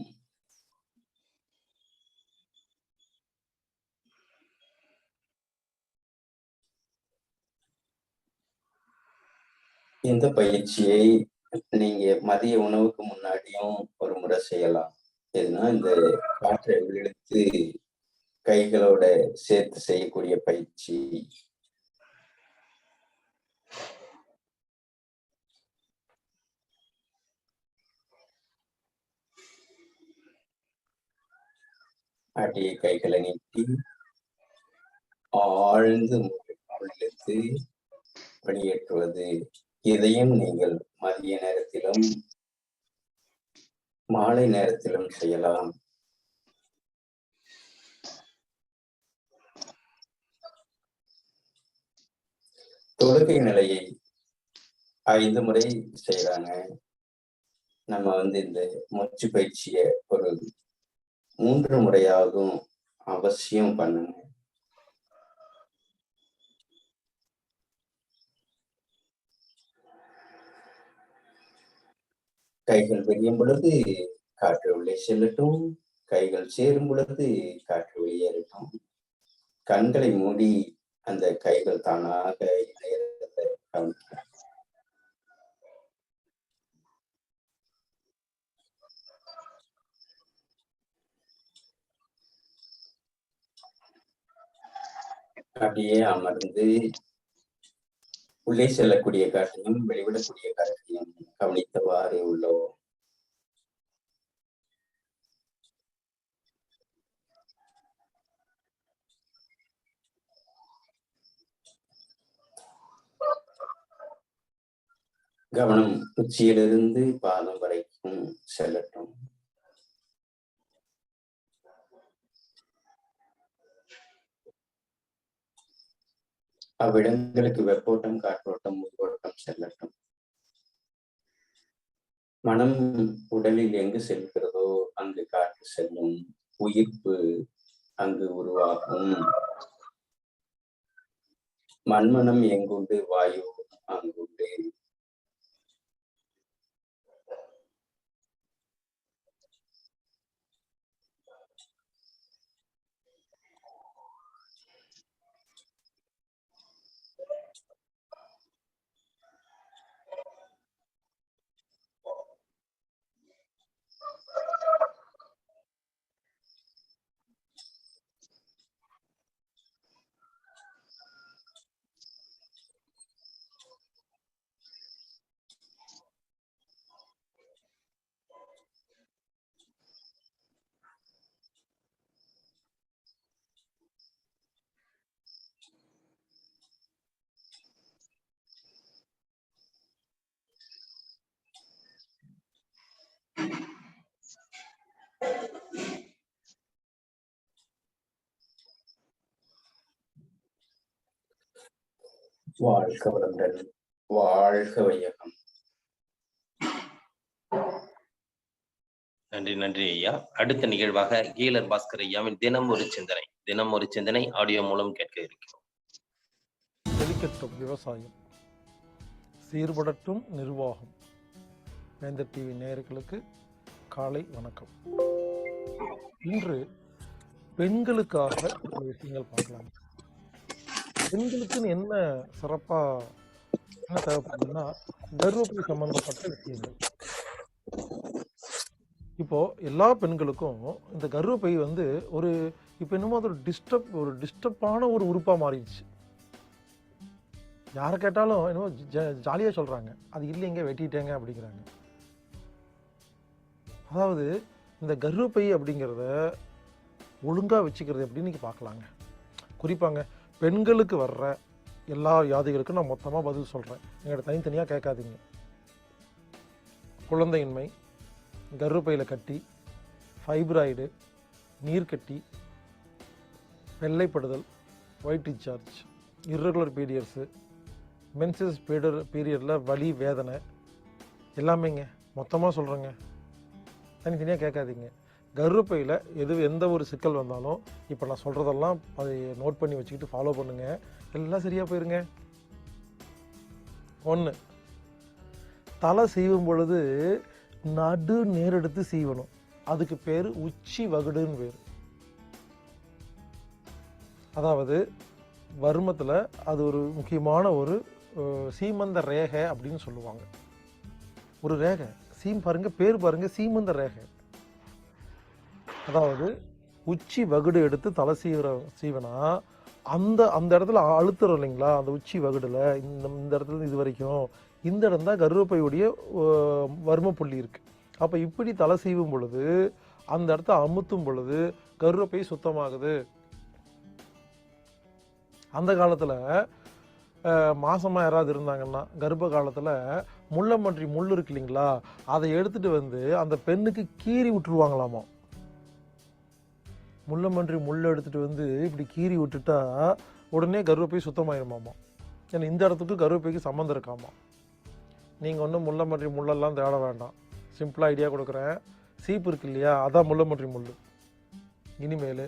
இந்த பயிற்சியை நீங்க மதிய உணவுக்கு முன்னாடியும் ஒரு முறை செய்யலாம். எதுனா இந்த காற்றை இழுத்து கைகளோட சேர்த்து செய்யக்கூடிய பயிற்சி. அப்படியே கைகளை நீட்டி ஆழ்ந்து இழுத்து வெளியேற்றுவது. இதையும் நீங்கள் மதிய நேரத்திலும் மாலை நேரத்திலும் செய்யலாம். தொழுகை நிலையை 5 முறை செய்யறாங்க. நம்ம இந்த மூச்சு பயிற்சியை ஒரு 3 முறையாகவும் அவசியம் பண்ணுங்க. கைகள் விரியும் பொழுது காற்று உள்ளே செல்லட்டும், கைகள் சேரும் பொழுது காற்று வெளியேறட்டும். கண்களை மூடி அந்த கைகள் தானாக இணையத்தை கவனிக்கலாம். அப்படியே அமர்ந்து உள்ளே செல்லக்கூடிய காற்றையும் வெளிவிடக்கூடிய காற்றையும் கவனித்தவாறு உள்ளோம். கவனம் உச்சியிலிருந்து பாதம் வரைக்கும் செல்லட்டும். அவ்விடங்களுக்கு வெப்போட்டம், காற்றோட்டம், உயிரோட்டம் செல்லட்டும். மனம் உடலில் எங்கு செல்கிறதோ அங்கு காற்று செல்லும், உயிர்ப்பு அங்கு உருவாகும். மண்மனம் எங்குண்டு வாயு அங்குண்டு. வாழ்க வளமுடன், வாழ்க வையகம். நன்றி நன்றி ஐயா. அடுத்த நிகழ்வாக கீலர் பாஸ்கர் ஐயாவின் தினம் ஒரு சிந்தனை ஆடியோ மூலம் கேட்க இருக்கிறோம். செழிக்கட்டும் விவசாயம், சீர்படட்டும் நிர்வாகம். வேந்தர் டிவி நேயர்களுக்கு காலை வணக்கம். இன்று பெண்களுக்காக சில விஷயங்கள் பார்க்கலாம். பெண்களுக்குன்னு என்ன சிறப்பா என்ன தேவைப்படுதுன்னா கர்ப்பப்பை சம்பந்தப்பட்ட விஷயங்கள். இப்போ எல்லா பெண்களுக்கும் இந்த கர்ப்பப்பை வந்து ஒரு இப்போ என்னமோ அது ஒரு டிஸ்டர்பான ஒரு உறுப்பா மாறிடுச்சு. யாரை கேட்டாலும் என்னமோ ஜாலியாக சொல்றாங்க, அது இல்லைங்க வெட்டிட்டேங்க அப்படிங்கிறாங்க. அதாவது இந்த கர்ப்பப்பை அப்படிங்கிறத ஒழுங்கா வச்சுக்கிறது எப்படின்னு இன்னைக்கு பார்க்கலாங்க. குறிப்பாங்க பெண்களுக்கு வர்ற எல்லா வியாதிகளுக்கும் நான் மொத்தமாக பதில் சொல்கிறேன், எங்கள்கிட்ட தனித்தனியாக கேட்காதீங்க. குழந்தையின்மை, கர்ப்பப்பையில் கட்டி, ஃபைப்ராய்டு, நீர்க்கட்டி, வெள்ளைப்படுதல், white discharge, irregular periods, menses பீரியடில் வலி வேதனை எல்லாமேங்க மொத்தமாக சொல்கிறேங்க, தனித்தனியாக கேட்காதீங்க. கர்ப்பப்பையில் எந்த ஒரு சிக்கல் வந்தாலும் இப்போ நான் சொல்கிறதெல்லாம் அதை நோட் பண்ணி வச்சுக்கிட்டு ஃபாலோ பண்ணுங்கள், எல்லாம் சரியாக போயிருங்க. 1, தலை சீவும் பொழுது நடு நேரெடுத்து சீவணும். அதுக்கு பேர் உச்சி வகுடுன்னு பேர். அதாவது வர்மத்தில் அது ஒரு முக்கியமான ஒரு சீமந்த ரேகை அப்படின்னு சொல்லுவாங்க. ஒரு ரேகை பாருங்க, பேர் பாருங்க, சீமந்த ரேகை. அதாவது உச்சி வகுடு எடுத்து தலை சீவனா அந்த இடத்துல அழுத்துறோம் இல்லைங்களா, அந்த உச்சி வகுடுல இந்த இடத்துல இது வரைக்கும் இந்த இடம் தான் கர்ப்பப்பையுடைய வர்ம புள்ளி இருக்கு. அப்போ இப்படி தலை சீவும் பொழுது அந்த இடத்த அமுத்தும் பொழுது கர்ப்பப்பை சுத்தமாகுது. அந்த காலத்தில் மாசமாக யாராவது இருந்தாங்கன்னா கர்ப்ப காலத்தில் முள்ளமன்றி முள் இருக்கு இல்லைங்களா, அதை எடுத்துட்டு வந்து அந்த பெண்ணுக்கு கீறி விட்டுருவாங்களாமா. முள்ளமன்றி முள் எடுத்துட்டு வந்து இப்படி கீறி விட்டுட்டா உடனே கர்ப்பப்பை சுத்தமாயிருமாமா. ஏன்னா இந்த இடத்துக்கு கர்ப்பப்பைக்கு சம்மந்தம் இருக்காமா. நீங்கள் ஒன்றும் முள்ளமன்றி முள்ளெல்லாம் தேட வேண்டாம், சிம்பிளாக ஐடியா கொடுக்குறேன். சீப்பு இருக்கு இல்லையா, அதான் முள்ளமன்றி முள். இனிமேல்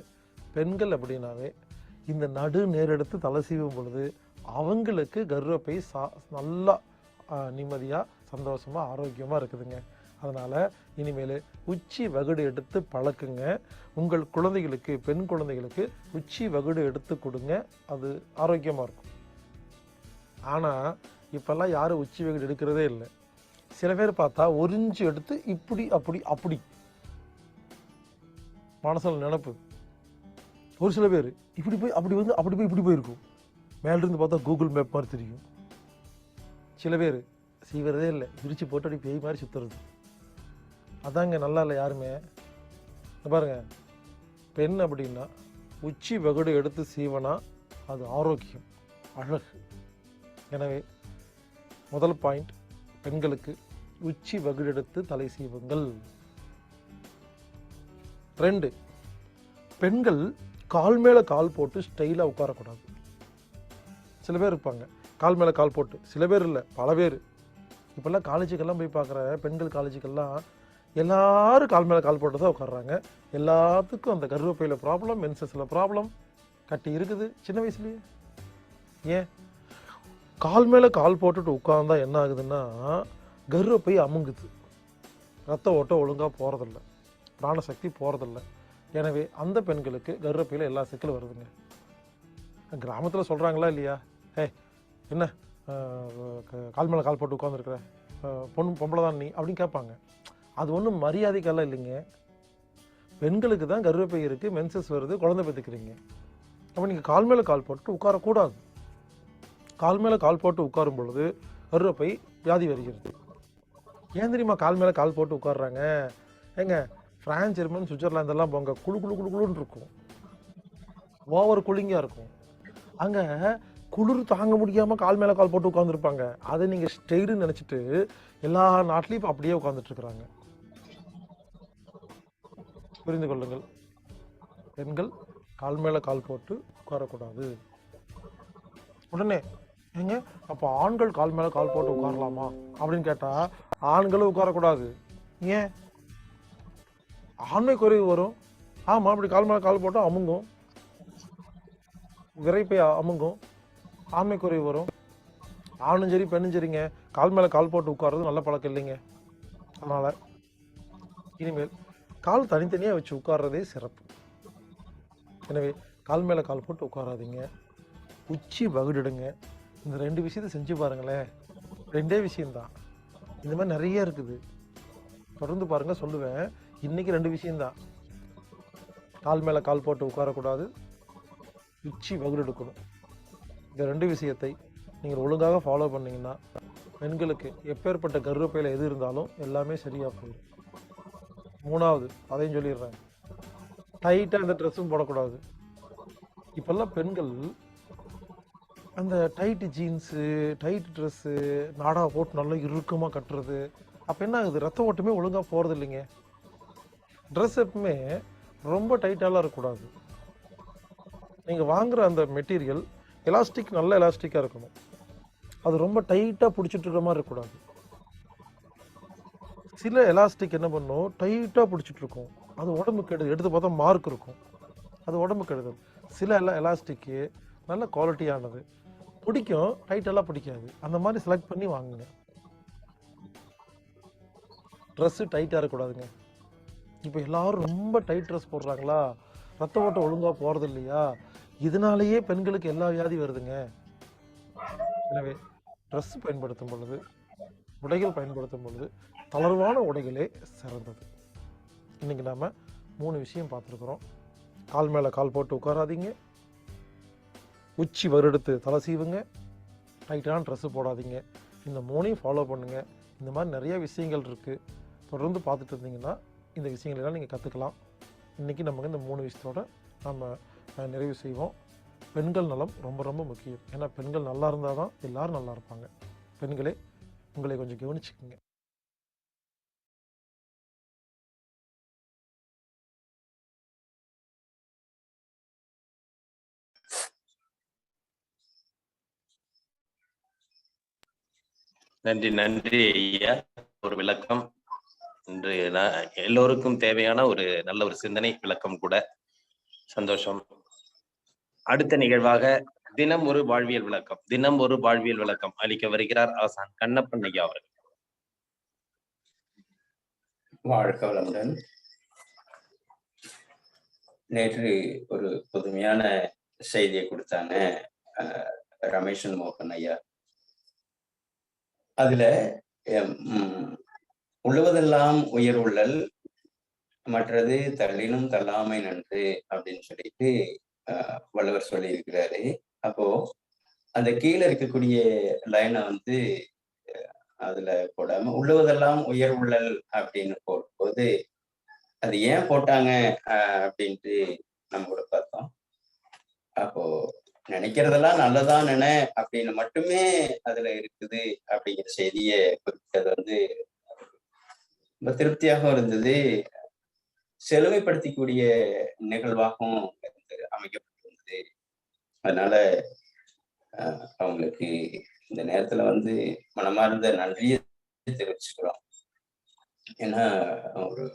பெண்கள் அப்படின்னாவே இந்த நடு நேரெடுத்து தலை சீவும் பொழுது அவங்களுக்கு கர்ப்பப்பை நல்லா நிம்மதியாக சந்தோஷமாக ஆரோக்கியமாக இருக்குதுங்க. அதனால் இனிமேல் உச்சி வகுடு எடுத்து பழக்குங்க. உங்கள் குழந்தைகளுக்கு, பெண் குழந்தைகளுக்கு உச்சி வகுடு எடுத்து கொடுங்க, அது ஆரோக்கியமாக இருக்கும். ஆனால் இப்போல்லாம் யாரும் உச்சி வகுடு எடுக்கிறதே இல்லை. சில பேர் பார்த்தா ஒரு இன்ச்சு எடுத்து இப்படி அப்படி மனசில் நினப்பு. ஒரு சில பேர் இப்படி போய் அப்படி போய் இப்படி போயிருக்கும், மேலிருந்து பார்த்தா கூகுள் மேப் மாதிரி தெரியும். சில பேர் சீவரதே இல்லை, விரிச்சு போட்டு அப்படி பேய் மாதிரி சுற்றுறது. அதாங்க நல்லா இல்லை யாருமே. பாருங்க, பெண் அப்படின்னா உச்சி வகுடு எடுத்து சீவனா அது ஆரோக்கியம், அழகு. எனவே முதல் பாயிண்ட், பெண்களுக்கு உச்சி வகுடு எடுத்து தலை சீவுங்கள். 2, பெண்கள் கால் மேலே கால் போட்டு ஸ்டைலாக உட்காரக்கூடாது. சில பேர் இருப்பாங்க கால் மேலே கால் போட்டு, சில பேர் இல்லை பல பேர். இப்போல்லாம் காலேஜுக்கெல்லாம் போய் பார்க்குற பெண்கள் காலேஜுக்கெல்லாம் எல்லாரும் கால் மேலே கால் போட்டு தான் உட்காடுறாங்க. எல்லாத்துக்கும் அந்த கர்ப்பப்பையில் ப்ராப்ளம், மென்சஸில் ப்ராப்ளம், கட்டி இருக்குது சின்ன வயசுலேயே. ஏன் கால் மேலே கால் போட்டுட்டு உட்கார்ந்தா என்ன ஆகுதுன்னா கர்ப்பப்பை அமுங்குது, ரத்த ஓட்டம் ஒழுங்காக போகிறதில்ல, பிராணசக்தி போகிறதில்ல. எனவே அந்த பெண்களுக்கு கர்ப்பப்பையில் எல்லா சிக்கலும் வருதுங்க. கிராமத்தில் சொல்கிறாங்களா இல்லையா, என்ன கால் மேலே கால் போட்டு உட்காந்துருக்குற பொம்பளை தான் நீ அப்படின்னு கேட்பாங்க. அது ஒன்றும் மரியாதைக்கெல்லாம் இல்லைங்க. பெண்களுக்கு தான் கர்ப்பப்பை இருக்குது, மென்சஸ் வருது, குழந்தை பெற்றுக்கிறீங்க. அப்போ நீங்கள் கால் மேலே கால் போட்டு உட்காரக்கூடாது. கால் மேலே கால் போட்டு உட்காரும் பொழுது கர்ப்பப்பை வியாதி வருகிறது. ஏன் தெரியுமா கால் மேலே கால் போட்டு உட்காடுறாங்க? ஏங்க பிரான்ஸ், ஜெர்மன், சுவிட்சர்லாந்தெல்லாம் போங்க, குழுன்னு இருக்கும், ஓவர் கூலிங்காக இருக்கும். அங்கே குளிர் தாங்க முடியாமல் கால் மேலே கால் போட்டு உட்காந்துருப்பாங்க. அதை நீங்கள் ஸ்டைலுன்னு நினச்சிட்டு எல்லா நாட்டிலையும் இப்போ அப்படியே உட்காந்துட்ருக்குறாங்க. புரிந்து கொள்ளுங்கள், பெண்கள் கால் மேலே கால் போட்டு உட்காரக்கூடாது. உடனே ஏங்க அப்போ ஆண்கள் கால் மேலே கால் போட்டு உட்காரலாமா அப்படின்னு கேட்டால் ஆண்களும் உட்காரக்கூடாது. ஏன்? ஆண்மை குறைவு வரும். ஆமாம், அப்படி கால் மேலே கால் போட்டால் அமுங்கும், விரைப்பை அமுங்கும், ஆண்மை குறைவு வரும். ஆணும் சரி பெண்ணும் சரிங்க, கால் மேலே கால் போட்டு உட்கார்றது நல்ல பழக்கம் இல்லைங்க. அதனால் இனிமேல் கால் தனித்தனியாக வச்சு உட்கார்றதே சிறப்பு. எனவே கால் மேலே கால் போட்டு உட்காராதீங்க, உச்சி வகுடுங்க. இந்த 2 விஷயத்தை செஞ்சு பாருங்களேன், 2 விஷயம்தான். இந்த மாதிரி நிறைய இருக்குது. தொடர்ந்து பாருங்க, சொல்லுவேன். இன்னைக்கு 2 விஷயம்தான். கால் மேல கால் போட்டு உட்காரக்கூடாது, உச்சி வகுடு எடுக்கணும். இந்த 2 விஷயத்தை நீங்கள் ஒழுங்காக ஃபாலோ பண்ணீங்கன்னா பெண்களுக்கு எப்பேற்பட்ட கர்ப்பப்பையில் எது இருந்தாலும் எல்லாமே சரியாக போயிடும். 3வது அதையும் சொல்லிடுறேன், டைட்டாக அந்த ட்ரெஸ்ஸும் போடக்கூடாது. இப்போல்லாம் பெண்கள் அந்த டைட்டு ஜீன்ஸு, டைட் ட்ரெஸ்ஸு, நாடா போட்டு நல்லா இறுக்கமாக கட்டுறது, அப்போ என்ன ஆகுது? ரத்த ஓட்டமே ஒழுங்காக போகிறது இல்லைங்க. ட்ரெஸ் எப்பவுமே ரொம்ப டைட்டாலாம் இருக்கக்கூடாது. நீங்கள் வாங்குகிற அந்த மெட்டீரியல் எலாஸ்டிக், நல்ல எலாஸ்டிக்காக இருக்கணும். அது ரொம்ப டைட்டாக பிடிச்சிட்டு இருக்கிற மாதிரி இருக்கக்கூடாது. சில எலாஸ்டிக் என்ன பண்ணும், டைட்டாக பிடிச்சிட்டு இருக்கும், அது உடம்பு கெடுதல். எடுத்து பார்த்தா மார்க் இருக்கும், அது உடம்பு கெடுதல். சில எலாஸ்டிக்கு நல்ல குவாலிட்டியானது பிடிக்கும், டைட்டெல்லாம் பிடிக்காது. அந்த மாதிரி செலக்ட் பண்ணி வாங்குங்க. ட்ரெஸ்ஸு டைட்டாக இருக்கக்கூடாதுங்க. இப்போ எல்லாரும் ரொம்ப டைட் ட்ரெஸ் போடுறாங்களா, ரத்த ஓட்டம் ஒழுங்காக போகிறது இல்லையா, இதனாலேயே பெண்களுக்கு எல்லா வியாதி வருதுங்க. எனவே ட்ரெஸ் பயன்படுத்தும் பொழுது, உடைகள் பயன்படுத்தும் பொழுது தளர்வான உடைகளே சிறந்தது. இன்னைக்கு நாம 3 விஷயம் பார்த்துருக்குறோம். கால் மேலே கால் போட்டு உட்காராதீங்க, உச்சி வறுடுத்து தலை சீவுங்க, டைட்டான ட்ரெஸ்ஸு போடாதீங்க. இந்த 3ஐயும் ஃபாலோ பண்ணுங்க. இந்த மாதிரி நிறைய விஷயங்கள் இருக்குது. தொடர்ந்து பார்த்துட்டு இருந்தீங்கன்னா இந்த விஷயங்களெல்லாம் நீங்கள் கற்றுக்கலாம். இன்றைக்கி நமக்கு இந்த 3 விஷயத்தோட நம்ம நிறைவு செய்வோம். பெண்கள் நலம் ரொம்ப ரொம்ப முக்கியம். ஏன்னா பெண்கள் நல்லா இருந்தால் தான் எல்லாரும் நல்லா இருப்பாங்க. பெண்களே, உங்களை கொஞ்சம் கவனிச்சுக்குங்க. நன்றி நன்றி ஐயா, ஒரு விளக்கம். இன்று எல்லோருக்கும் தேவையான ஒரு நல்ல ஒரு சிந்தனை விளக்கம் கூட. சந்தோஷம். அடுத்த நிகழ்வாக தினம் ஒரு வாழ்வியல் விளக்கம் அளிக்க வருகிறார் ஆசான் கண்ணப்பன் ஐயா அவர்கள். வாழ்க வளமுடன். நேற்று ஒரு புதுமையான செய்தியை கொடுத்தாங்க ரமேஷன் மோகன் ஐயா. அதுல உள்ளுவதெல்லாம் உயர் உள்ளல், மற்றது தள்ளினும் தள்ளாமை நன்று அப்படின்னு சொல்லிட்டு வள்ளுவர் சொல்லி இருக்கிறாரு. அப்போ அந்த கீழே இருக்கக்கூடிய லைனை வந்து அதுல போடாம உள்ளுவதெல்லாம் உயர் உள்ளல் அப்படின்னு போடும்போது அது ஏன் போட்டாங்க அப்படின்ட்டு நம்ம கூட பார்த்தோம். அப்போ நினைக்கிறதெல்லாம் நல்லதான் நினை அப்படின்னு மட்டுமே அதுல இருக்குது அப்படிங்கிற செய்தியை குறிப்பிட்டது வந்து ரொம்ப திருப்தியாகவும் இருந்தது, செழுமைப்படுத்தக்கூடிய நிகழ்வாகவும் அமைக்கப்பட்டிருந்தது. அதனால அவங்களுக்கு இந்த நேரத்துல வந்து மனமார்ந்த நன்றியை தெரிவிச்சுக்கிறோம். ஏன்னா ஒரு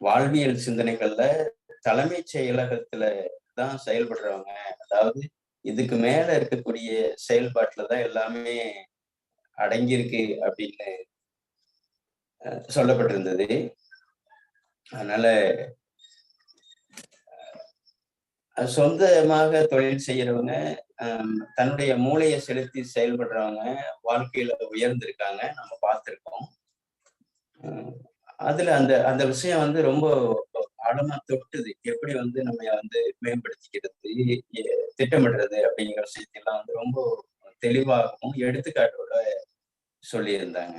வாழ்வியல் சிந்தனைகள்ல தலைமைச் செயலகத்துல தான் செயல்படுறவங்க, அதாவது இதுக்கு மேல இருக்கக்கூடிய செயல்பாட்டுலதான் எல்லாமே அடங்கியிருக்கு அப்படின்னு சொல்லப்பட்டிருந்தது. அதனால சொந்தமாக தொழில் செய்யறவங்க, தன்னுடைய மூளையை செலுத்தி செயல்படுறவங்க வாழ்க்கையில உயர்ந்திருக்காங்க, நம்ம பார்த்திருக்கோம். அதுல அந்த அந்த விஷயம் வந்து ரொம்ப ஆழமா தொட்டுது. எப்படி வந்து நம்ம வந்து மேம்படுத்திக்கிறது, திட்டமிடுறது அப்படிங்கிற விஷயத்தெல்லாம் வந்து ரொம்ப தெளிவாகவும் எடுத்துக்காட்டோட சொல்லியிருந்தாங்க.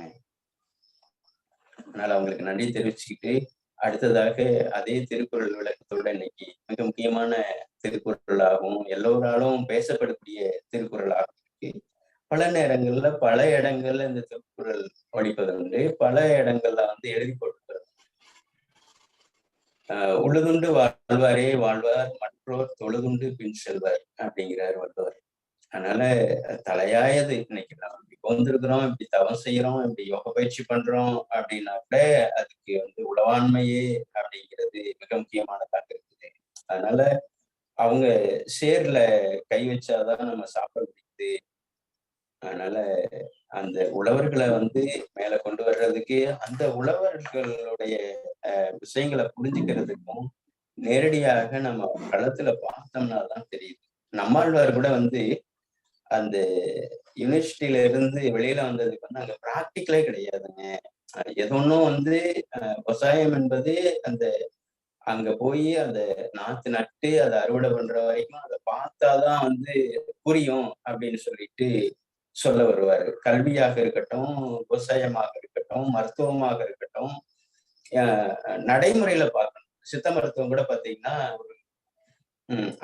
அதனால அவங்களுக்கு நன்றி தெரிவிச்சுக்கிட்டு, அடுத்ததாக அதே திருக்குறள் விளக்கத்தோட இன்னைக்கு மிக முக்கியமான திருக்குறளாகவும் எல்லோராலும் பேசப்படக்கூடிய திருக்குறளாகவும் இருக்கு. பல நேரங்கள்ல பல இடங்கள்ல இந்த திருக்குறள் படிப்பது உண்டு, பல இடங்கள்ல வந்து எழுதி போட்டுக்கிறது. உழுதுண்டு வாழ்வாரே வாழ்வார், மற்றோர் தொழுதுண்டு பின் செல்வார் அப்படிங்கிறார் வள்ளுவர். அதனால தலையாயது இன்னைக்கு நம்ம இப்படி வந்திருக்கிறோம், இப்படி தவம் செய்யறோம், இப்படி யோக பயிற்சி பண்றோம் அப்படின்னா கூட அதுக்கு வந்து உளவாண்மையே அப்படிங்கிறது மிக முக்கியமானதாக இருக்குது. அதனால அவங்க சேர்ல கை வச்சாதான் நம்ம சாப்பிட முடியுது. அதனால அந்த உழவர்களை வந்து மேல கொண்டு வர்றதுக்கு, அந்த உழவர்களுடைய விஷயங்களை புரிஞ்சுக்கிறதுக்கும் நேரடியாக நம்ம களத்துல பார்த்தோம்னா தான் தெரியுது. நம்மாழ்வார் கூட வந்து அந்த யூனிவர்சிட்டியில இருந்து வெளியில வந்ததுக்கு வந்து அங்க பிராக்டிக்கலே கிடையாதுங்க. எது ஒன்றும் வந்து விவசாயம் என்பது அந்த அங்க போய் அந்த நாத்து நட்டு அதை அறுவடை பண்ற வரைக்கும் அதை பார்த்தாதான் வந்து புரியும் அப்படின்னு சொல்லிட்டு சொல்ல வருவாரு. கல்வியாக இருக்கட்டும், விவசாயமாக இருக்கட்டும், மருத்துவமாக இருக்கட்டும், நடைமுறையில பார்க்கணும். சித்த மருத்துவம் கூட பாத்தீங்கன்னா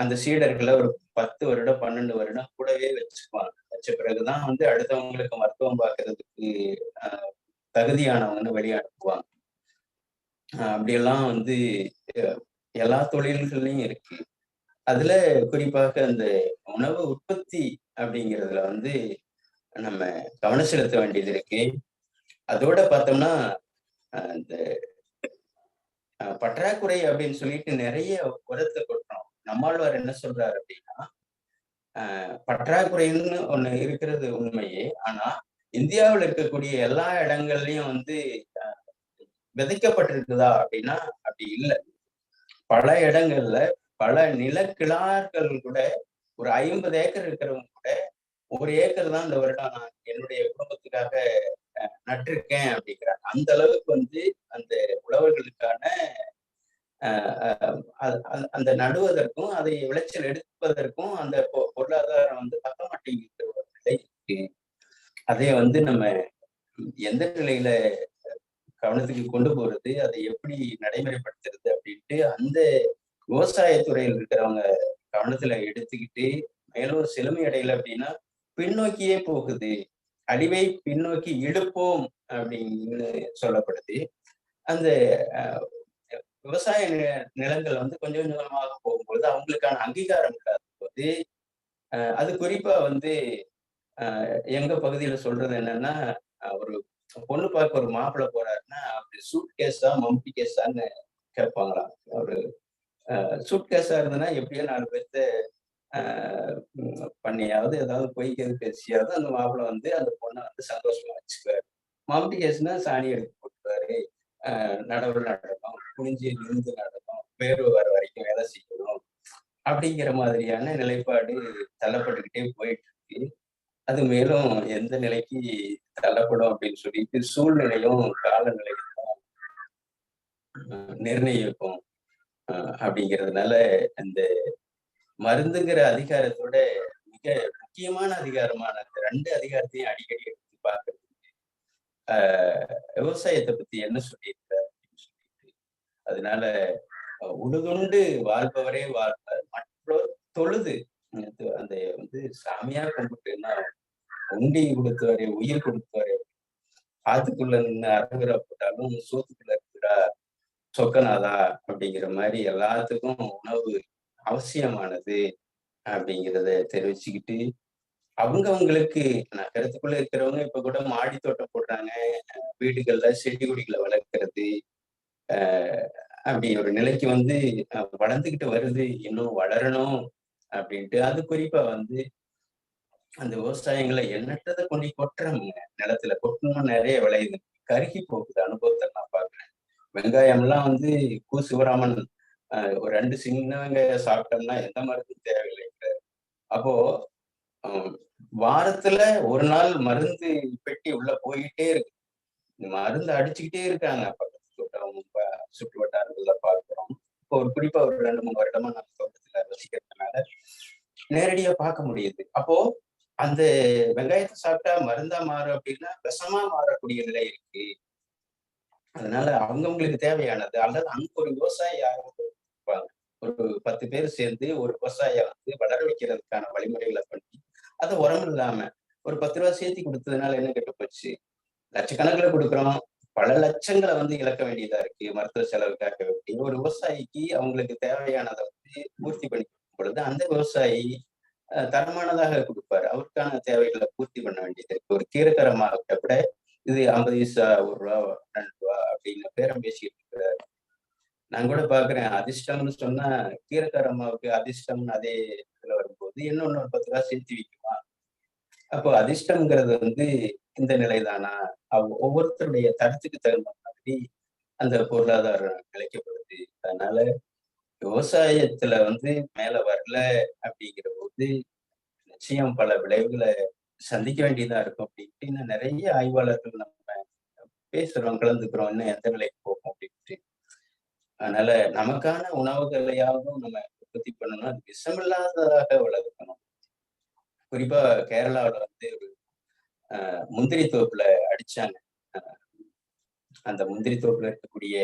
அந்த சீடர்களை ஒரு 10 வருடம் 12 வருடம் கூடவே வச்சுக்குவாங்க. வச்ச பிறகுதான் வந்து அடுத்தவங்களுக்கு மருத்துவம் பார்க்கறதுக்கு தகுதியானவங்கன்னு வெளியே அனுப்புவாங்க. அப்படியெல்லாம் வந்து எல்லா தொழில்கள்லயும் இருக்கு. அதுல குறிப்பாக அந்த உணவு உற்பத்தி அப்படிங்கிறதுல வந்து நம்ம கவனம் செலுத்த வேண்டியது இருக்கு. அதோட பார்த்தோம்னா இந்த பற்றாக்குறை அப்படின்னு சொல்லிட்டு நிறைய உரத்தை கொட்டுறோம். நம்மாழ்வார் என்ன சொல்றாரு அப்படின்னா, பற்றாக்குறைன்னு ஒண்ணு இருக்கிறது உண்மையே. ஆனா இந்தியாவில் இருக்கக்கூடிய எல்லா இடங்கள்லயும் வந்து விதைக்கப்பட்டிருக்குதா அப்படின்னா அப்படி இல்லை. பல இடங்கள்ல பல நிலக்கிழார்கள் கூட ஒரு 50 ஏக்கர் இருக்கிறவங்க கூட 1 ஏக்கர் தான் இந்த வருடம் நான் என்னுடைய குடும்பத்துக்காக நட்டிருக்கேன் அப்படிங்கிறாங்க. அந்த அளவுக்கு வந்து அந்த உழவர்களுக்கான அந்த நடுவதற்கும் அதை விளைச்சல் எடுப்பதற்கும் அந்த பொருளாதாரம் வந்து பத்த மாட்டேங்கிற ஒரு நிலை இருக்கு. அதை வந்து நம்ம எந்த நிலையில கவனத்துக்கு கொண்டு போறது, அதை எப்படி நடைமுறைப்படுத்துறது அப்படின்ட்டு அந்த விவசாயத்துறையில் இருக்கிறவங்க கவனத்துல எடுத்துக்கிட்டு மேலும் செழுமை அடையல அப்படின்னா பின்னோக்கியே போகுது. அழிவை பின்னோக்கி இழுப்போம் அப்படின்னு சொல்லப்படுது. அந்த விவசாய நிலங்கள் வந்து கொஞ்சம் கொஞ்சமாக போகும்போது அவங்களுக்கான அங்கீகாரம் இல்லாத போது அது குறிப்பா வந்து எங்க பகுதியில சொல்றது என்னன்னா, ஒரு பொண்ணு பார்க்க ஒரு மாப்பிள்ளை போறாருன்னா அப்படி சூட் கேஸா மம்டி கேஸான்னு கேட்பாங்களாம். ஒரு சூட் கேஸா இருந்ததுன்னா எப்படியோ 4 பேர்த்த பண்ணியாவது ஏதாவது பொய்க்கிறது பேசியாவது அந்த மாப்பிள்ளை வந்து அந்த பொண்ணை வந்து சந்தோஷமா வச்சுக்குவாரு. மம்டி கேஸ்னா சாணி எடுத்து போட்டுவாரு, நடவு நடக்கும், குனிஞ்சு நிமிந்து நடக்கும், பேரு வர வரைக்கும் வேலை செய்யணும் அப்படிங்கிற மாதிரியான நிலைப்பாடு தள்ளப்பட்டுக்கிட்டே போயிட்டு இருக்கு. அது மேலும் எந்த நிலைக்கு தள்ளப்படும் அப்படின்னு சொல்லிட்டு சூழ்நிலையும் காலநிலையும் நிர்ணயிக்கும். அப்படிங்கிறதுனால இந்த மருந்துங்கிற அதிகாரத்தோட மிக முக்கியமான அதிகாரமான அந்த 2 அதிகாரத்தையும் அடிக்கடி எடுத்து பார்க்கறது. விவசாயத்தை பத்தி என்ன சொல்லியிருக்காரு அப்படின்னு சொல்லிட்டு, அதனால உழுதுண்டு வாழ்பவரே வாழ்வார், மற்றோர் தொழுது அந்த வந்து சாமியா கும்பிட்டுன்னா உண்டி கொடுத்தவரே உயிர் கொடுத்தவரே, ஆத்துக்குள்ள நின்று அரங்குற போட்டாலும் சோத்துக்குள்ள இருக்கிறா சொக்கநாதா அப்படிங்கிற மாதிரி எல்லாத்துக்கும் உணவு அவசியமானது அப்படிங்கிறத தெரிவிச்சுக்கிட்டு, அவங்களுக்கு நகரத்துக்குள்ள இருக்கிறவங்க இப்ப கூட மாடி தோட்டம் போடுறாங்க, வீடுகள்ல செடி கொடிகளை வளர்க்கிறது, அப்படி ஒரு நிலைக்கு வந்து வளர்ந்துகிட்டு வருது, இன்னும் வளரணும் அப்படின்ட்டு. அது குறிப்பா வந்து அந்த விவசாயங்களை எண்ணற்றதை கொண்டு கொட்டுறோம்ங்க. நிலத்துல கொட்டணும் நிறைய விளையுது, கருகி போகுது. அனுபவத்தை நான் பாக்குறேன். வெங்காயம் எல்லாம் வந்து கு சிவராமன் ஒரு 2 சின்ன வெங்காயம் சாப்பிட்டோம்னா எந்த மருந்தும் தேவையில்லைங்க. அப்போ வாரத்துல ஒரு நாள் மருந்து பெட்டி உள்ள போயிட்டே இருக்கு, மருந்து அடிச்சுக்கிட்டே இருக்காங்க. பக்கத்து தோட்டம் சுற்று வட்டாரங்கள்ல பார்க்கிறோம். இப்போ ஒரு குறிப்பா ஒரு 2-3 வருடமா நம்ம தோட்டத்துல வசிக்கிறதுனால நேரடியா பார்க்க முடியுது. அப்போ அந்த வெங்காயத்தை சாப்பிட்டா மருந்தா மாறும் அப்படின்னா விஷமா மாறக்கூடிய நிலை இருக்கு. அதனால அவங்கவுங்களுக்கு தேவையானது, அல்லது அங்க ஒரு விவசாயி இருப்பாங்க, ஒரு 10 பேர் சேர்ந்து ஒரு விவசாய வந்து வளர வைக்கிறதுக்கான வழிமுறைகளை பண்ணி அதை உரம் இல்லாம ஒரு 10 ரூபா சேர்த்தி கொடுத்ததுனால என்ன கெட்டு போச்சு? லட்சக்கணக்கில் கொடுக்குறோம், பல லட்சங்களை வந்து இழக்க வேண்டியதா இருக்கு மருத்துவ செலவுக்காக வேண்டி. ஒரு விவசாயிக்கு அவங்களுக்கு தேவையானதை வந்து பூர்த்தி பண்ணி கொடுக்கும் பொழுது அந்த விவசாயி தரமானதாக கொடுப்பாரு. அவருக்கான தேவைகளை பூர்த்தி பண்ண வேண்டியது இருக்கு. ஒரு கீரைக்கரமாக கூட இது 50 பைசா 1 ரூபா 2 ரூபா அப்படின்னு பேரம் பேசிட்டு இருக்கிறாரு. நான் கூட பாக்குறேன், அதிர்ஷ்டம்னு சொன்னா கீரைக்கார அம்மாவுக்கு அதிர்ஷ்டம்னு அதே இதுல வரும்போது இன்னொன்னு ஒரு 10 ரூபா சேர்த்து வைக்குமா? அப்போ அதிர்ஷ்டம்ங்கிறது வந்து இந்த நிலைதானா? ஒவ்வொருத்தருடைய தரத்துக்கு தகுந்த மாதிரி அந்த பொருளாதாரம் கிடைக்கப்படுது. அதனால விவசாயத்துல வந்து மேல வரல அப்படிங்கிற போது நிச்சயம் பல விளைவுகளை சந்திக்க வேண்டியதா இருக்கும் அப்படின்ட்டு இன்னும் நிறைய ஆய்வாளர்கள் நம்ம பேசுறோம், கலந்துக்கிறோம், இன்னும் எந்த நிலைக்கு போகும் அப்படின்ட்டு. அதனால நமக்கான உணவுகளையாவது நம்ம உற்பத்தி பண்ணணும், அது விஷமில்லாததாக வளர்க்கணும். குறிப்பா கேரளாவில் வந்து முந்திரி தோப்புல அடிச்சாங்க. அந்த முந்திரி தோப்புல இருக்கக்கூடிய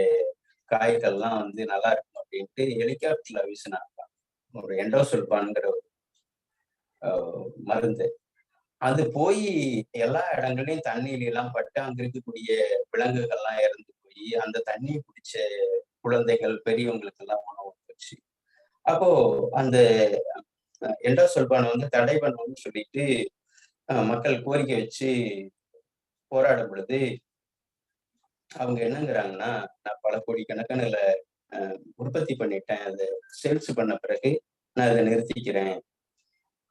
காய்கள்லாம் வந்து நல்லா இருக்கும் அப்படின்ட்டு ஹெலிகாப்டர்ல வீசினாங்க. ஒரு எண்டோசல்பான்ங்கிற ஒரு மருந்து. அது போய் எல்லா இடங்களையும் தண்ணியில எல்லாம் பட்டு அங்க இருக்கக்கூடிய விலங்குகள்லாம் இறந்து போய் அந்த தண்ணியை குடிச்ச குழந்தைகள் பெரியவங்களுக்கு எல்லாம் உணவு போச்சு. அப்போ அந்த எண்டோசல்பான் வந்து தடை பண்ணணும்னு சொல்லிட்டு மக்கள் கோரிக்கை வச்சு போராடும் பொழுது அவங்க என்னங்கிறாங்கன்னா, நான் பல கோடி கணக்கான உற்பத்தி பண்ணிட்டேன், அதை சேல்ஸ் பண்ண பிறகு நான் இதை நிறுத்திக்கிறேன்